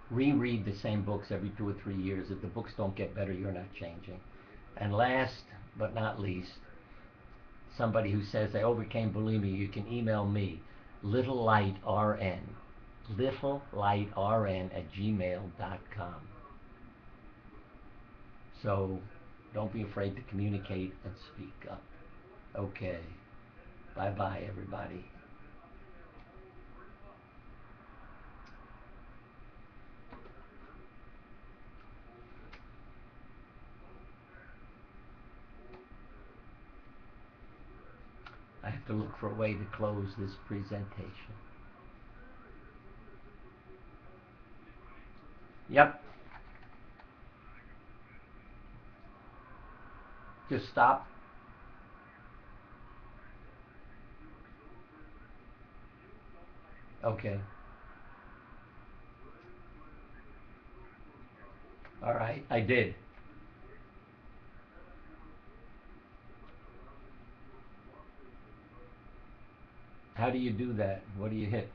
reread the same books every 2 or 3 years. If the books don't get better, you're not changing. And last but not least, somebody who says they overcame bulimia, you can email me, littlelighrn, littlelighrn@gmail.com. So don't be afraid to communicate and speak up. Okay. Bye-bye, everybody. I have to look for a way to close this presentation. Yep. Just stop. Okay. All right, I did. How do you do that? What do you hit?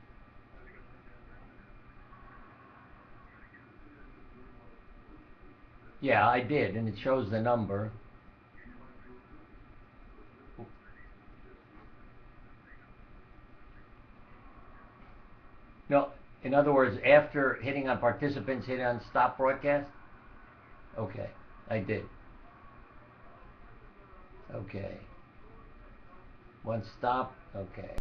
Yeah, I did, and it shows the number. No, in other words, after hitting on participants, hit on stop broadcast? Okay, I did. Okay. One stop, okay.